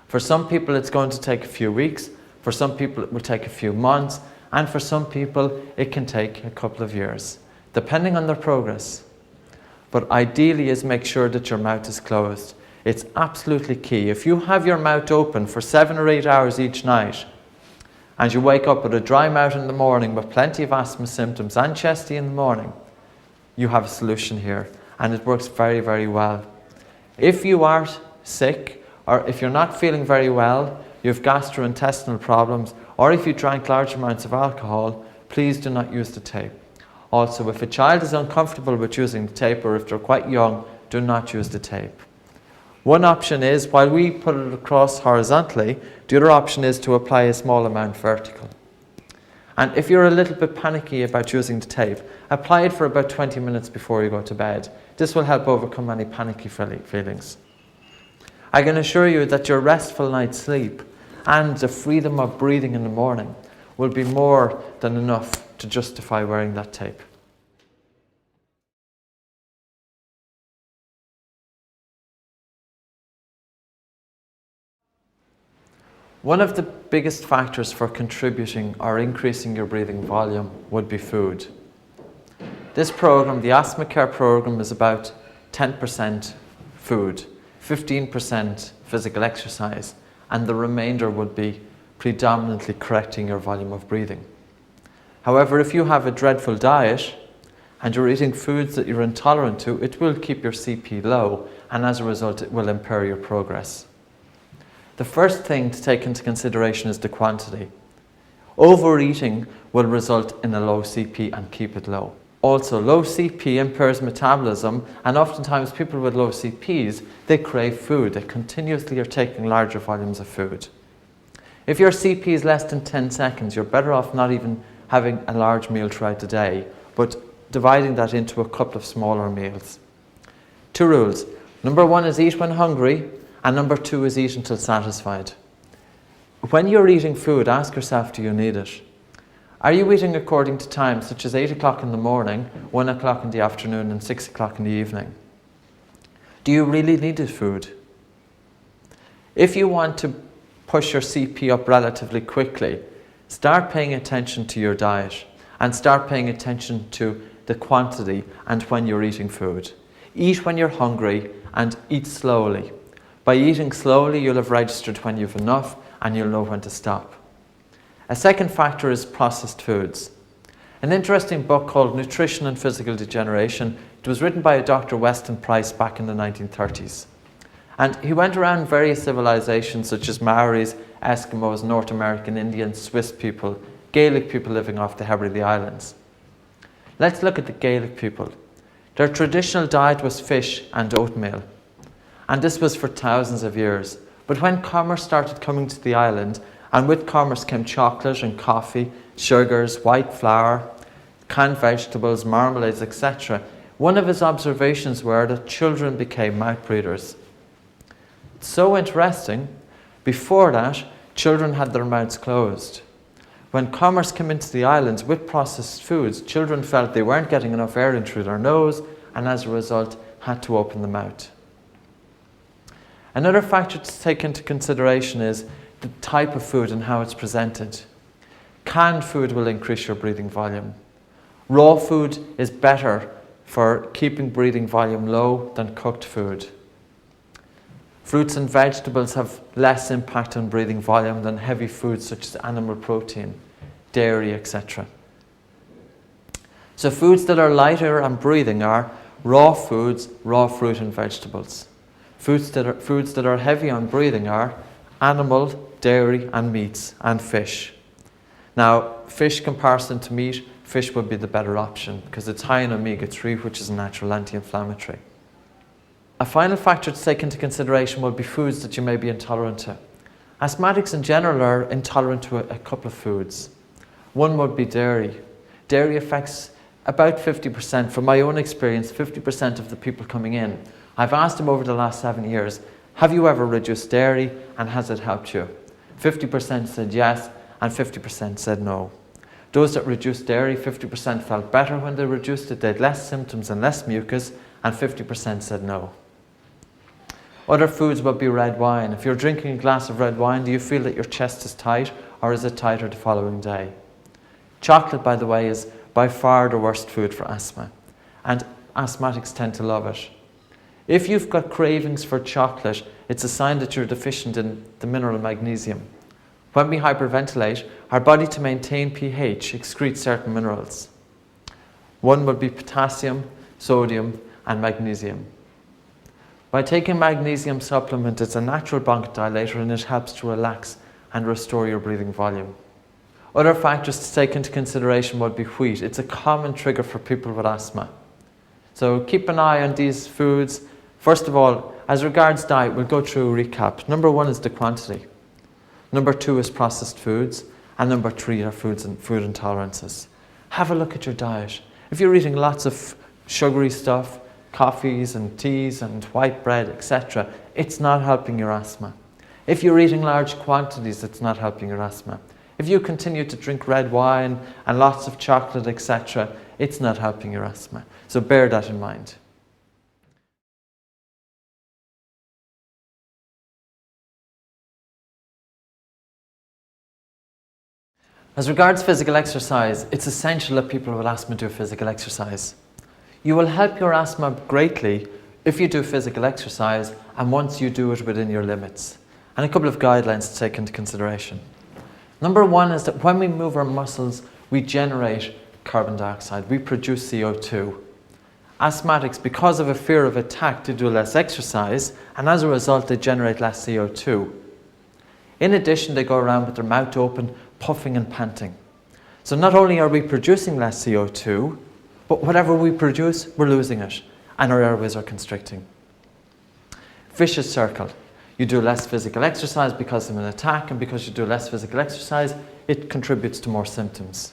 For some people it's going to take a few weeks, for some people it will take a few months, and for some people it can take a couple of years, depending on their progress. But ideally is make sure that your mouth is closed. It's absolutely key. If you have your mouth open for 7 or 8 hours each night, and you wake up with a dry mouth in the morning with plenty of asthma symptoms and chesty in the morning, you have a solution here, and it works very, very well. If you are sick, or if you're not feeling very well, you have gastrointestinal problems, or if you drank large amounts of alcohol, please do not use the tape. Also, if a child is uncomfortable with using the tape, or if they're quite young, do not use the tape. One option is, while we put it across horizontally, the other option is to apply a small amount vertical. And if you're a little bit panicky about using the tape, apply it for about 20 minutes before you go to bed. This will help overcome any panicky feelings. I can assure you that your restful night's sleep and the freedom of breathing in the morning will be more than enough to justify wearing that tape. One of the biggest factors for contributing or increasing your breathing volume would be food. This program, the Asthma Care program, is about 10% food, 15% physical exercise, and the remainder would be predominantly correcting your volume of breathing. However, if you have a dreadful diet and you're eating foods that you're intolerant to, it will keep your CP low, and as a result it will impair your progress. The first thing to take into consideration is the quantity. Overeating will result in a low CP and keep it low. Also, low CP impairs metabolism, and oftentimes people with low CPs, they crave food. They continuously are taking larger volumes of food. If your CP is less than 10 seconds, you're better off not even having a large meal throughout the day, but dividing that into a couple of smaller meals. 2 rules. Number 1 is eat when hungry, and number 2 is eat until satisfied. When you're eating food, ask yourself, do you need it? Are you eating according to times such as 8 o'clock in the morning, 1 o'clock in the afternoon, and 6 o'clock in the evening? Do you really need the food? If you want to push your CP up relatively quickly, start paying attention to your diet and start paying attention to the quantity and when you're eating food. Eat when you're hungry and eat slowly. By eating slowly, you'll have registered when you've enough and you'll know when to stop. A second factor is processed foods. An interesting book called Nutrition and Physical Degeneration. It was written by Dr. Weston Price back in the 1930s. And he went around various civilizations such as Maoris, Eskimos, North American Indians, Swiss people, Gaelic people living off the Hebrides Islands. Let's look at the Gaelic people. Their traditional diet was fish and oatmeal. And this was for thousands of years. But when commerce started coming to the island, and with commerce came chocolate and coffee, sugars, white flour, canned vegetables, marmalades, etc., one of his observations were that children became mouth breathers. It's so interesting. Before that, children had their mouths closed. When commerce came into the islands with processed foods, children felt they weren't getting enough air in through their nose, and as a result had to open the mouth. Another factor to take into consideration is the type of food and how it's presented. Canned food will increase your breathing volume. Raw food is better for keeping breathing volume low than cooked food. Fruits and vegetables have less impact on breathing volume than heavy foods such as animal protein, dairy, etc. So foods that are lighter on breathing are raw foods, raw fruit and vegetables. Foods that are heavy on breathing are animal, dairy and meats and fish. Now, fish comparison to meat, fish would be the better option because it's high in omega-3, which is a natural anti-inflammatory. A final factor to take into consideration will be foods that you may be intolerant to. Asthmatics in general are intolerant to a couple of foods. One would be dairy. Dairy affects about 50%, from my own experience, 50% of the people coming in. I've asked them over the last 7 years, have you ever reduced dairy and has it helped you? 50% said yes and 50% said no. Those that reduced dairy, 50% felt better when they reduced it, they had less symptoms and less mucus, and 50% said no. Other foods would be red wine. If you're drinking a glass of red wine, do you feel that your chest is tight, or is it tighter the following day? Chocolate, by the way, is by far the worst food for asthma, and asthmatics tend to love it. If you've got cravings for chocolate, it's a sign that you're deficient in the mineral magnesium. When we hyperventilate, our body, to maintain pH, excretes certain minerals. One would be potassium, sodium, and magnesium. By taking magnesium supplement, it's a natural bronchodilator and it helps to relax and restore your breathing volume. Other factors to take into consideration would be wheat. It's a common trigger for people with asthma. So keep an eye on these foods. First of all, as regards diet, we'll go through a recap. Number 1 is the quantity. Number 2 is processed foods. And number 3 are food intolerances. Have a look at your diet. If you're eating lots of sugary stuff, coffees and teas and white bread, etc., it's not helping your asthma. If you're eating large quantities, it's not helping your asthma. If you continue to drink red wine and lots of chocolate, etc., it's not helping your asthma. So bear that in mind. As regards physical exercise, it's essential that people with asthma do physical exercise. You will help your asthma greatly if you do physical exercise and once you do it within your limits. And a couple of guidelines to take into consideration. Number 1 is that when we move our muscles, we generate carbon dioxide. We produce CO2. Asthmatics, because of a fear of attack, they do less exercise, and as a result, they generate less CO2. In addition, they go around with their mouth open, puffing and panting. So not only are we producing less CO2, but whatever we produce, we're losing it, and our airways are constricting. Vicious circle. You do less physical exercise because of an attack, and because you do less physical exercise, it contributes to more symptoms.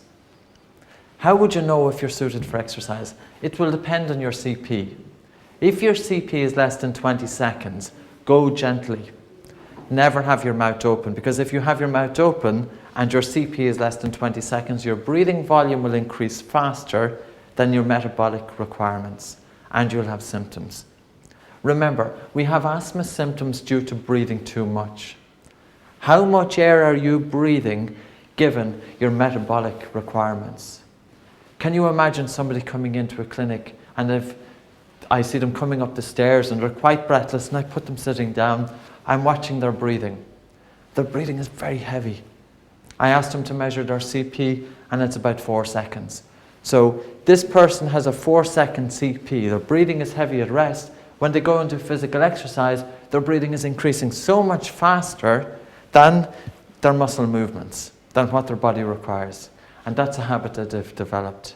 How would you know if you're suited for exercise? It will depend on your CP. If your CP is less than 20 seconds, go gently. Never have your mouth open, because if you have your mouth open and your CP is less than 20 seconds, your breathing volume will increase faster than your metabolic requirements, and you'll have symptoms. Remember, we have asthma symptoms due to breathing too much. How much air are you breathing given your metabolic requirements? Can you imagine somebody coming into a clinic, and if I see them coming up the stairs and they're quite breathless and I put them sitting down, I'm watching their breathing. Their breathing is very heavy. I asked them to measure their CP and it's about 4 seconds. So this person has a 4-second CP. Their breathing is heavy at rest. When they go into physical exercise, their breathing is increasing so much faster than their muscle movements, than what their body requires. And that's a habit that they've developed.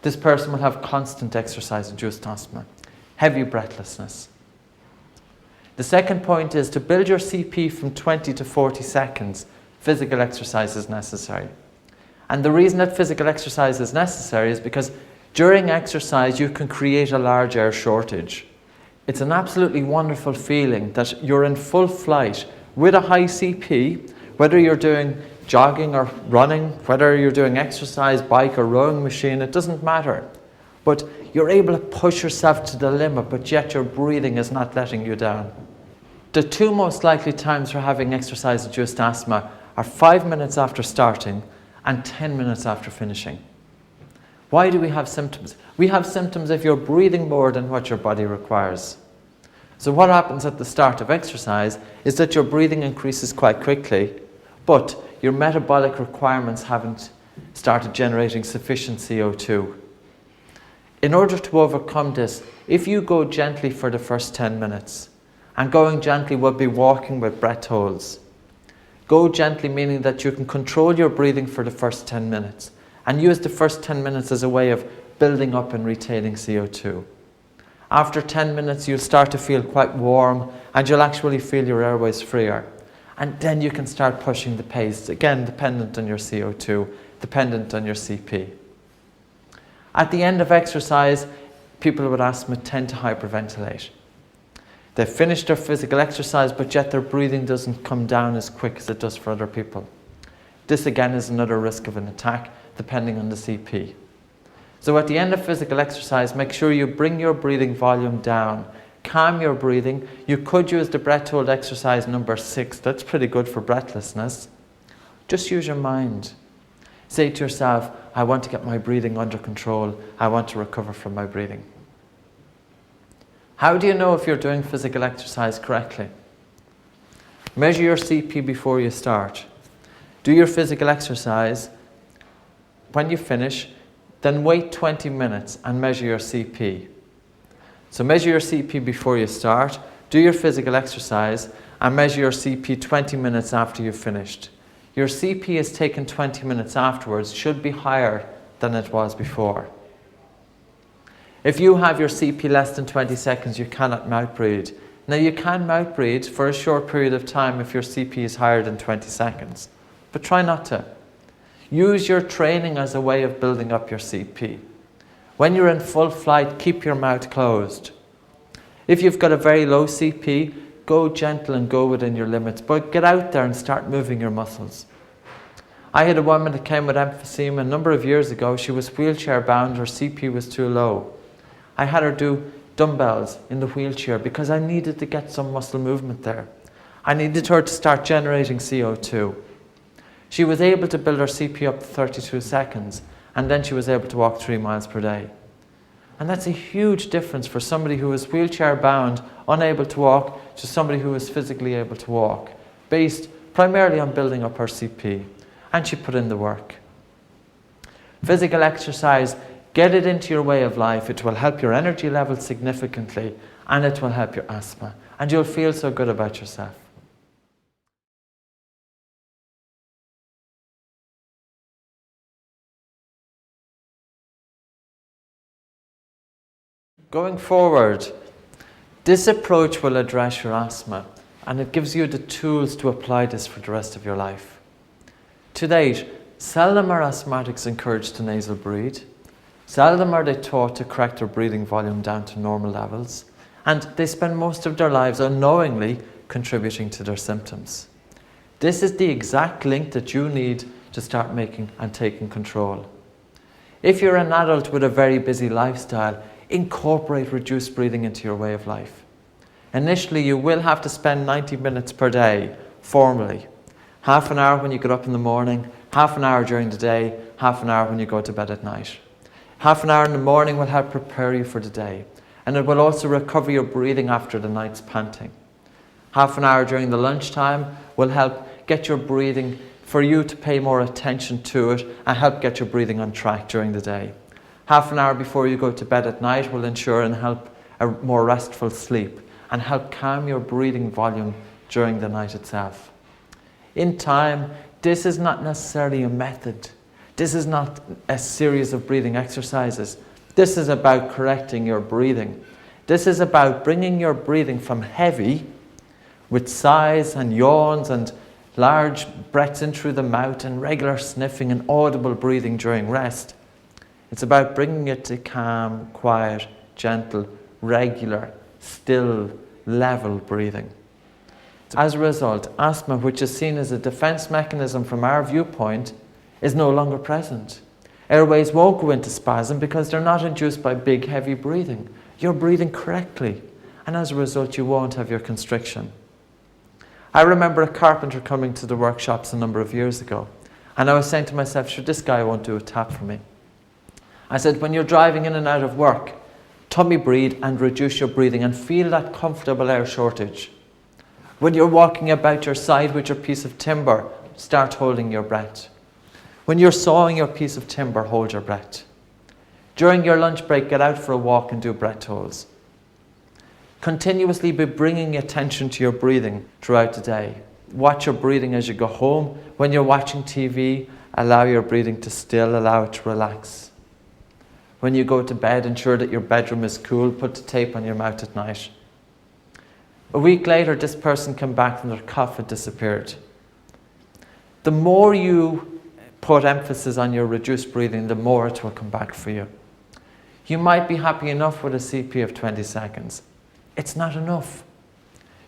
This person will have constant exercise-induced asthma, heavy breathlessness. The second point is to build your CP from 20 to 40 seconds. Physical exercise is necessary. And the reason that physical exercise is necessary is because during exercise you can create a large air shortage. It's an absolutely wonderful feeling that you're in full flight with a high CP, whether you're doing jogging or running, whether you're doing exercise, bike or rowing machine, it doesn't matter. But you're able to push yourself to the limit, but yet your breathing is not letting you down. The 2 most likely times for having exercise-induced asthma are 5 minutes after starting and 10 minutes after finishing. Why do we have symptoms? We have symptoms if you're breathing more than what your body requires. So what happens at the start of exercise is that your breathing increases quite quickly, but your metabolic requirements haven't started generating sufficient CO2. In order to overcome this, if you go gently for the first 10 minutes, and going gently would be walking with breath holds. Go gently meaning that you can control your breathing for the first 10 minutes and use the first 10 minutes as a way of building up and retaining CO2. After 10 minutes, you'll start to feel quite warm and you'll actually feel your airways freer. And then you can start pushing the pace, again, dependent on your CO2, dependent on your CP. At the end of exercise, people with asthma tend to hyperventilate. They've finished their physical exercise, but yet their breathing doesn't come down as quick as it does for other people. This again is another risk of an attack, depending on the CP. So at the end of physical exercise, make sure you bring your breathing volume down. Calm your breathing. You could use the breath hold exercise number 6. That's pretty good for breathlessness. Just use your mind. Say to yourself, I want to get my breathing under control. I want to recover from my breathing. How do you know if you're doing physical exercise correctly? Measure your CP before you start. Do your physical exercise. When you finish, then wait 20 minutes and measure your CP. So measure your CP before you start, do your physical exercise, and measure your CP 20 minutes after you've finished. Your CP is taken 20 minutes afterwards should be higher than it was before. If you have your CP less than 20 seconds, you cannot mouth breathe. Now you can mouth breathe for a short period of time if your CP is higher than 20 seconds, but try not to. Use your training as a way of building up your CP. When you're in full flight, keep your mouth closed. If you've got a very low CP, go gentle and go within your limits, but get out there and start moving your muscles. I had a woman that came with emphysema a number of years ago. She was wheelchair bound, her CP was too low. I had her do dumbbells in the wheelchair because I needed to get some muscle movement there. I needed her to start generating CO2. She was able to build her CP up to 32 seconds, and then she was able to walk 3 miles per day. And that's a huge difference for somebody who is wheelchair bound, unable to walk, to somebody who is physically able to walk, based primarily on building up her CP. And she put in the work. Physical exercise, get it into your way of life. It will help your energy levels significantly, and it will help your asthma. And you'll feel so good about yourself. Going forward, this approach will address your asthma, and it gives you the tools to apply this for the rest of your life. To date, seldom are asthmatics encouraged to nasal breathe. Seldom are they taught to correct their breathing volume down to normal levels, and they spend most of their lives unknowingly contributing to their symptoms. This is the exact link that you need to start making and taking control. If you're an adult with a very busy lifestyle, incorporate reduced breathing into your way of life. Initially, you will have to spend 90 minutes per day, formally. Half an hour when you get up in the morning, half an hour during the day, half an hour when you go to bed at night. Half an hour in the morning will help prepare you for the day, and it will also recover your breathing after the night's panting. Half an hour during the lunchtime will help get your breathing, for you to pay more attention to it and help get your breathing on track during the day. Half an hour before you go to bed at night will ensure and help a more restful sleep and help calm your breathing volume during the night itself. In time, this is not necessarily a method. This is not a series of breathing exercises. This is about correcting your breathing. This is about bringing your breathing from heavy, with sighs and yawns and large breaths in through the mouth and regular sniffing and audible breathing during rest. It's about bringing it to calm, quiet, gentle, regular, still, level breathing. As a result, asthma, which is seen as a defense mechanism from our viewpoint, is no longer present. Airways won't go into spasm because they're not induced by big, heavy breathing. You're breathing correctly, and as a result, you won't have your constriction. I remember a carpenter coming to the workshops a number of years ago, and I was saying to myself, sure, this guy won't do a tap for me. I said, when you're driving in and out of work, tummy breathe and reduce your breathing and feel that comfortable air shortage. When you're walking about your side with your piece of timber, start holding your breath. When you're sawing your piece of timber, hold your breath. During your lunch break, get out for a walk and do breath holds. Continuously be bringing attention to your breathing throughout the day. Watch your breathing as you go home. When you're watching TV, allow your breathing to still, allow it to relax. When you go to bed, ensure that your bedroom is cool. Put the tape on your mouth at night. A week later, this person came back and their cough had disappeared. The more you put emphasis on your reduced breathing, the more it will come back for you. You might be happy enough with a CP of 20 seconds. It's not enough.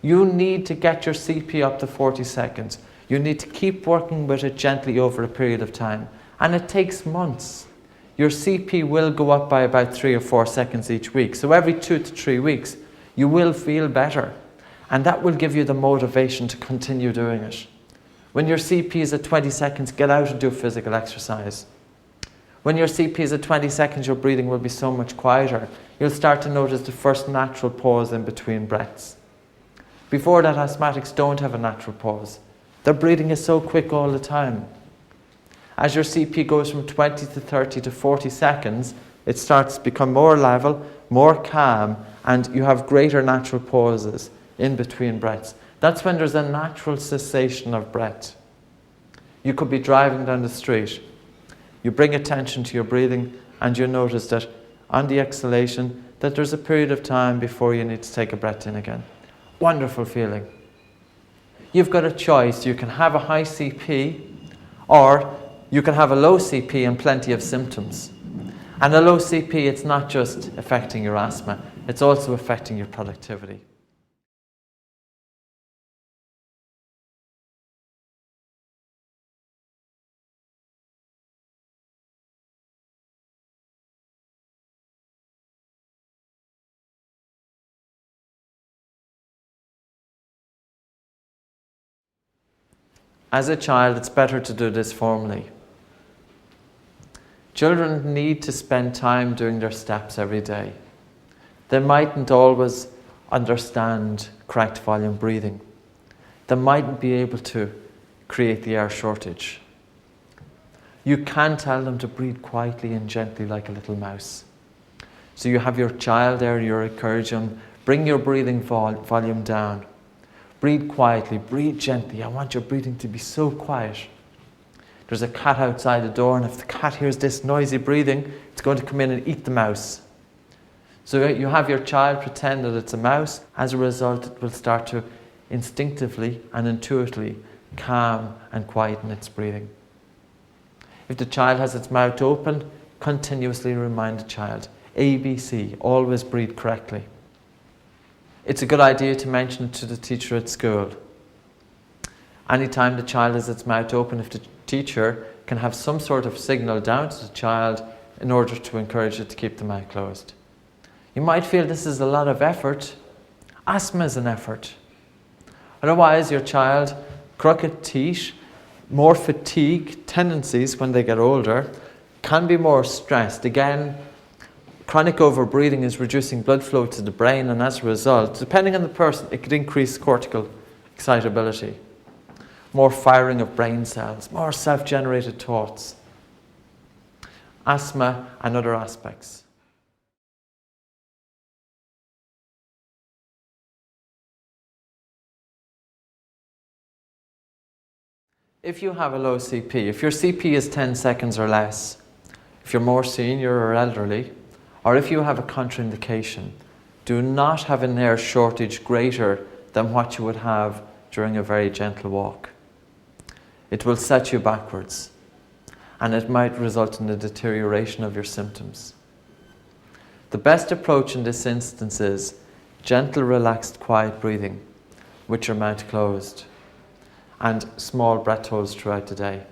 You need to get your CP up to 40 seconds. You need to keep working with it gently over a period of time. And it takes months. Your CP will go up by about 3 or 4 seconds each week. So every 2 to 3 weeks, you will feel better. And that will give you the motivation to continue doing it. When your CP is at 20 seconds, get out and do physical exercise. When your CP is at 20 seconds, your breathing will be so much quieter. You'll start to notice the first natural pause in between breaths. Before that, asthmatics don't have a natural pause. Their breathing is so quick all the time. As your CP goes from 20 to 30 to 40 seconds, it starts to become more level, more calm, and you have greater natural pauses in between breaths. That's when there's a natural cessation of breath. You could be driving down the street. You bring attention to your breathing and you notice that on the exhalation that there's a period of time before you need to take a breath in again. Wonderful feeling. You've got a choice. You can have a high CP or you can have a low CP and plenty of symptoms. And a low CP, it's not just affecting your asthma, it's also affecting your productivity. As a child, it's better to do this formally. Children need to spend time doing their steps every day. They mightn't always understand correct volume breathing. They mightn't be able to create the air shortage. You can tell them to breathe quietly and gently like a little mouse. So you have your child there, you're encouraging them, bring your breathing volume down. Breathe quietly, breathe gently. I want your breathing to be so quiet. There's a cat outside the door, and if the cat hears this noisy breathing, it's going to come in and eat the mouse. So you have your child pretend that it's a mouse. As a result, it will start to instinctively and intuitively calm and quieten its breathing. If the child has its mouth open, continuously remind the child, ABC, always breathe correctly. It's a good idea to mention it to the teacher at school. Anytime the child has its mouth open, if the teacher can have some sort of signal down to the child in order to encourage it to keep the mouth closed. You might feel this is a lot of effort. Asthma is an effort. Otherwise, your child, crooked teeth, more fatigue tendencies when they get older, can be more stressed. Again, chronic overbreathing is reducing blood flow to the brain, and as a result, depending on the person, it could increase cortical excitability. More firing of brain cells, more self-generated thoughts. Asthma and other aspects. If you have a low CP, if your CP is 10 seconds or less, if you're more senior or elderly, or if you have a contraindication, do not have an air shortage greater than what you would have during a very gentle walk. It will set you backwards, and it might result in a deterioration of your symptoms. The best approach in this instance is gentle, relaxed, quiet breathing with your mouth closed and small breath holds throughout the day.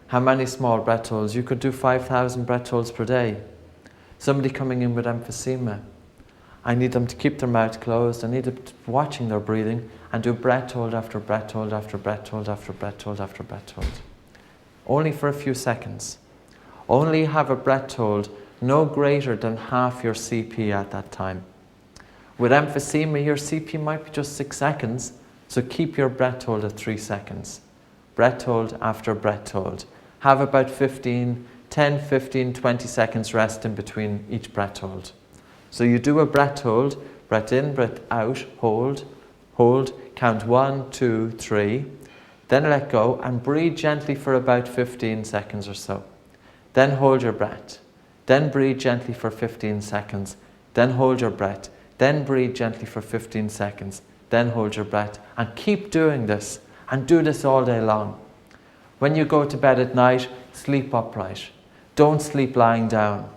How many small breath holds? You could do 5,000 breath holds per day. Somebody coming in with emphysema, I need them to keep their mouth closed. I need them to be watching their breathing and do breath hold after breath hold after breath hold after breath hold after breath hold. Only for a few seconds. Only have a breath hold no greater than half your CP at that time. With emphysema, your CP might be just 6 seconds, so keep your breath hold at 3 seconds. Breath hold after breath hold. Have about 10, 15, 20 seconds rest in between each breath hold. So you do a breath hold, breath in, breath out, hold, hold, count 1, 2, 3, then let go and breathe gently for about 15 seconds or so. Then hold your breath. then breathe gently for 15 seconds, then hold your breath, then breathe gently for 15 seconds, then hold your breath, and keep doing this, and do this all day long. When you go to bed at night, sleep upright. Don't sleep lying down.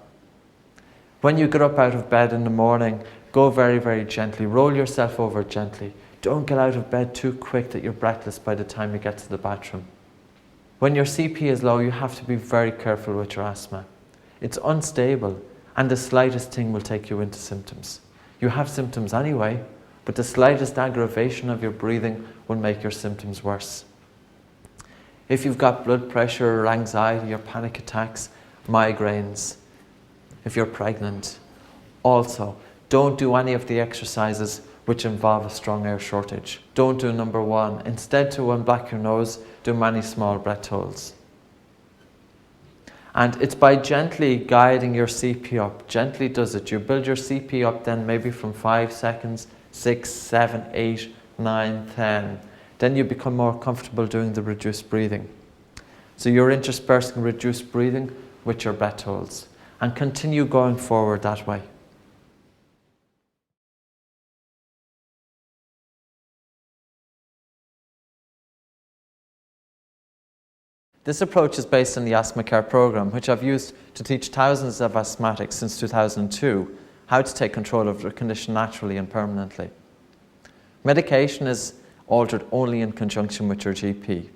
When you get up out of bed in the morning, go very, very gently. Roll yourself over gently. Don't get out of bed too quick that you're breathless by the time you get to the bathroom. When your CP is low, you have to be very careful with your asthma. It's unstable, and the slightest thing will take you into symptoms. You have symptoms anyway, but the slightest aggravation of your breathing will make your symptoms worse. If you've got blood pressure or anxiety or panic attacks, migraines, if you're pregnant, also, don't do any of the exercises which involve a strong air shortage. Don't do number 1. Instead, to unblock your nose, do many small breath holds. And it's by gently guiding your CP up. Gently does it. You build your CP up then maybe from 5 seconds, 6, 7, 8, 9, 10. Then you become more comfortable doing the reduced breathing. So you're interspersing reduced breathing with your breath holds. And continue going forward that way. This approach is based on the Asthma Care program, which I've used to teach thousands of asthmatics since 2002 how to take control of their condition naturally and permanently. Medication is altered only in conjunction with your GP.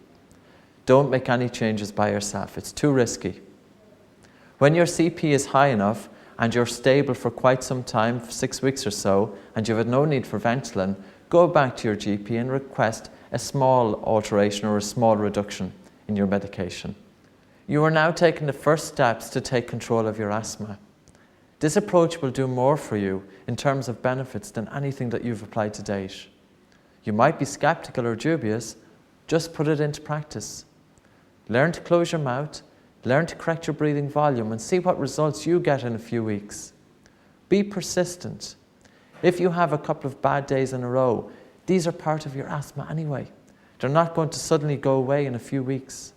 Don't make any changes by yourself, it's too risky. When your CP is high enough and you're stable for quite some time, 6 weeks or so, and you've had no need for Ventolin, go back to your GP and request a small alteration or a small reduction in your medication. You are now taking the first steps to take control of your asthma. This approach will do more for you in terms of benefits than anything that you've applied to date. You might be skeptical or dubious, just put it into practice. Learn to close your mouth, learn to correct your breathing volume and see what results you get in a few weeks. Be persistent. If you have a couple of bad days in a row, these are part of your asthma anyway. They're not going to suddenly go away in a few weeks.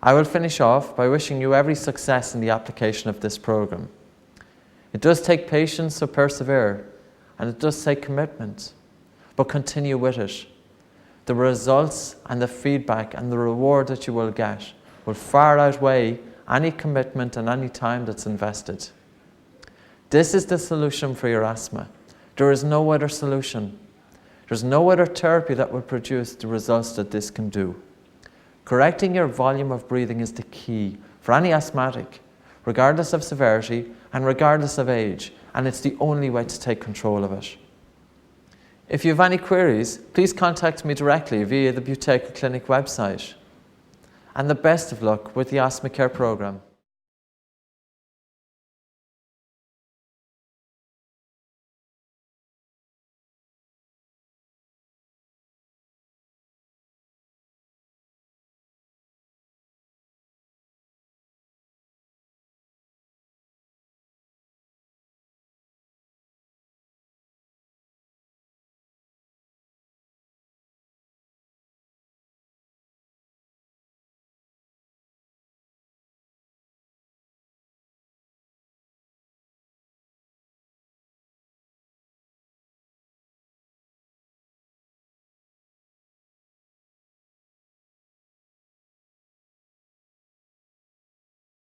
I will finish off by wishing you every success in the application of this program. It does take patience, so persevere, and it does take commitment, but continue with it. The results and the feedback and the reward that you will get will far outweigh any commitment and any time that's invested. This is the solution for your asthma. There is no other solution. There's no other therapy that will produce the results that this can do. Correcting your volume of breathing is the key for any asthmatic, regardless of severity and regardless of age, and it's the only way to take control of it. If you have any queries, please contact me directly via the Buteyko Clinic website. And the best of luck with the Asthma Care program.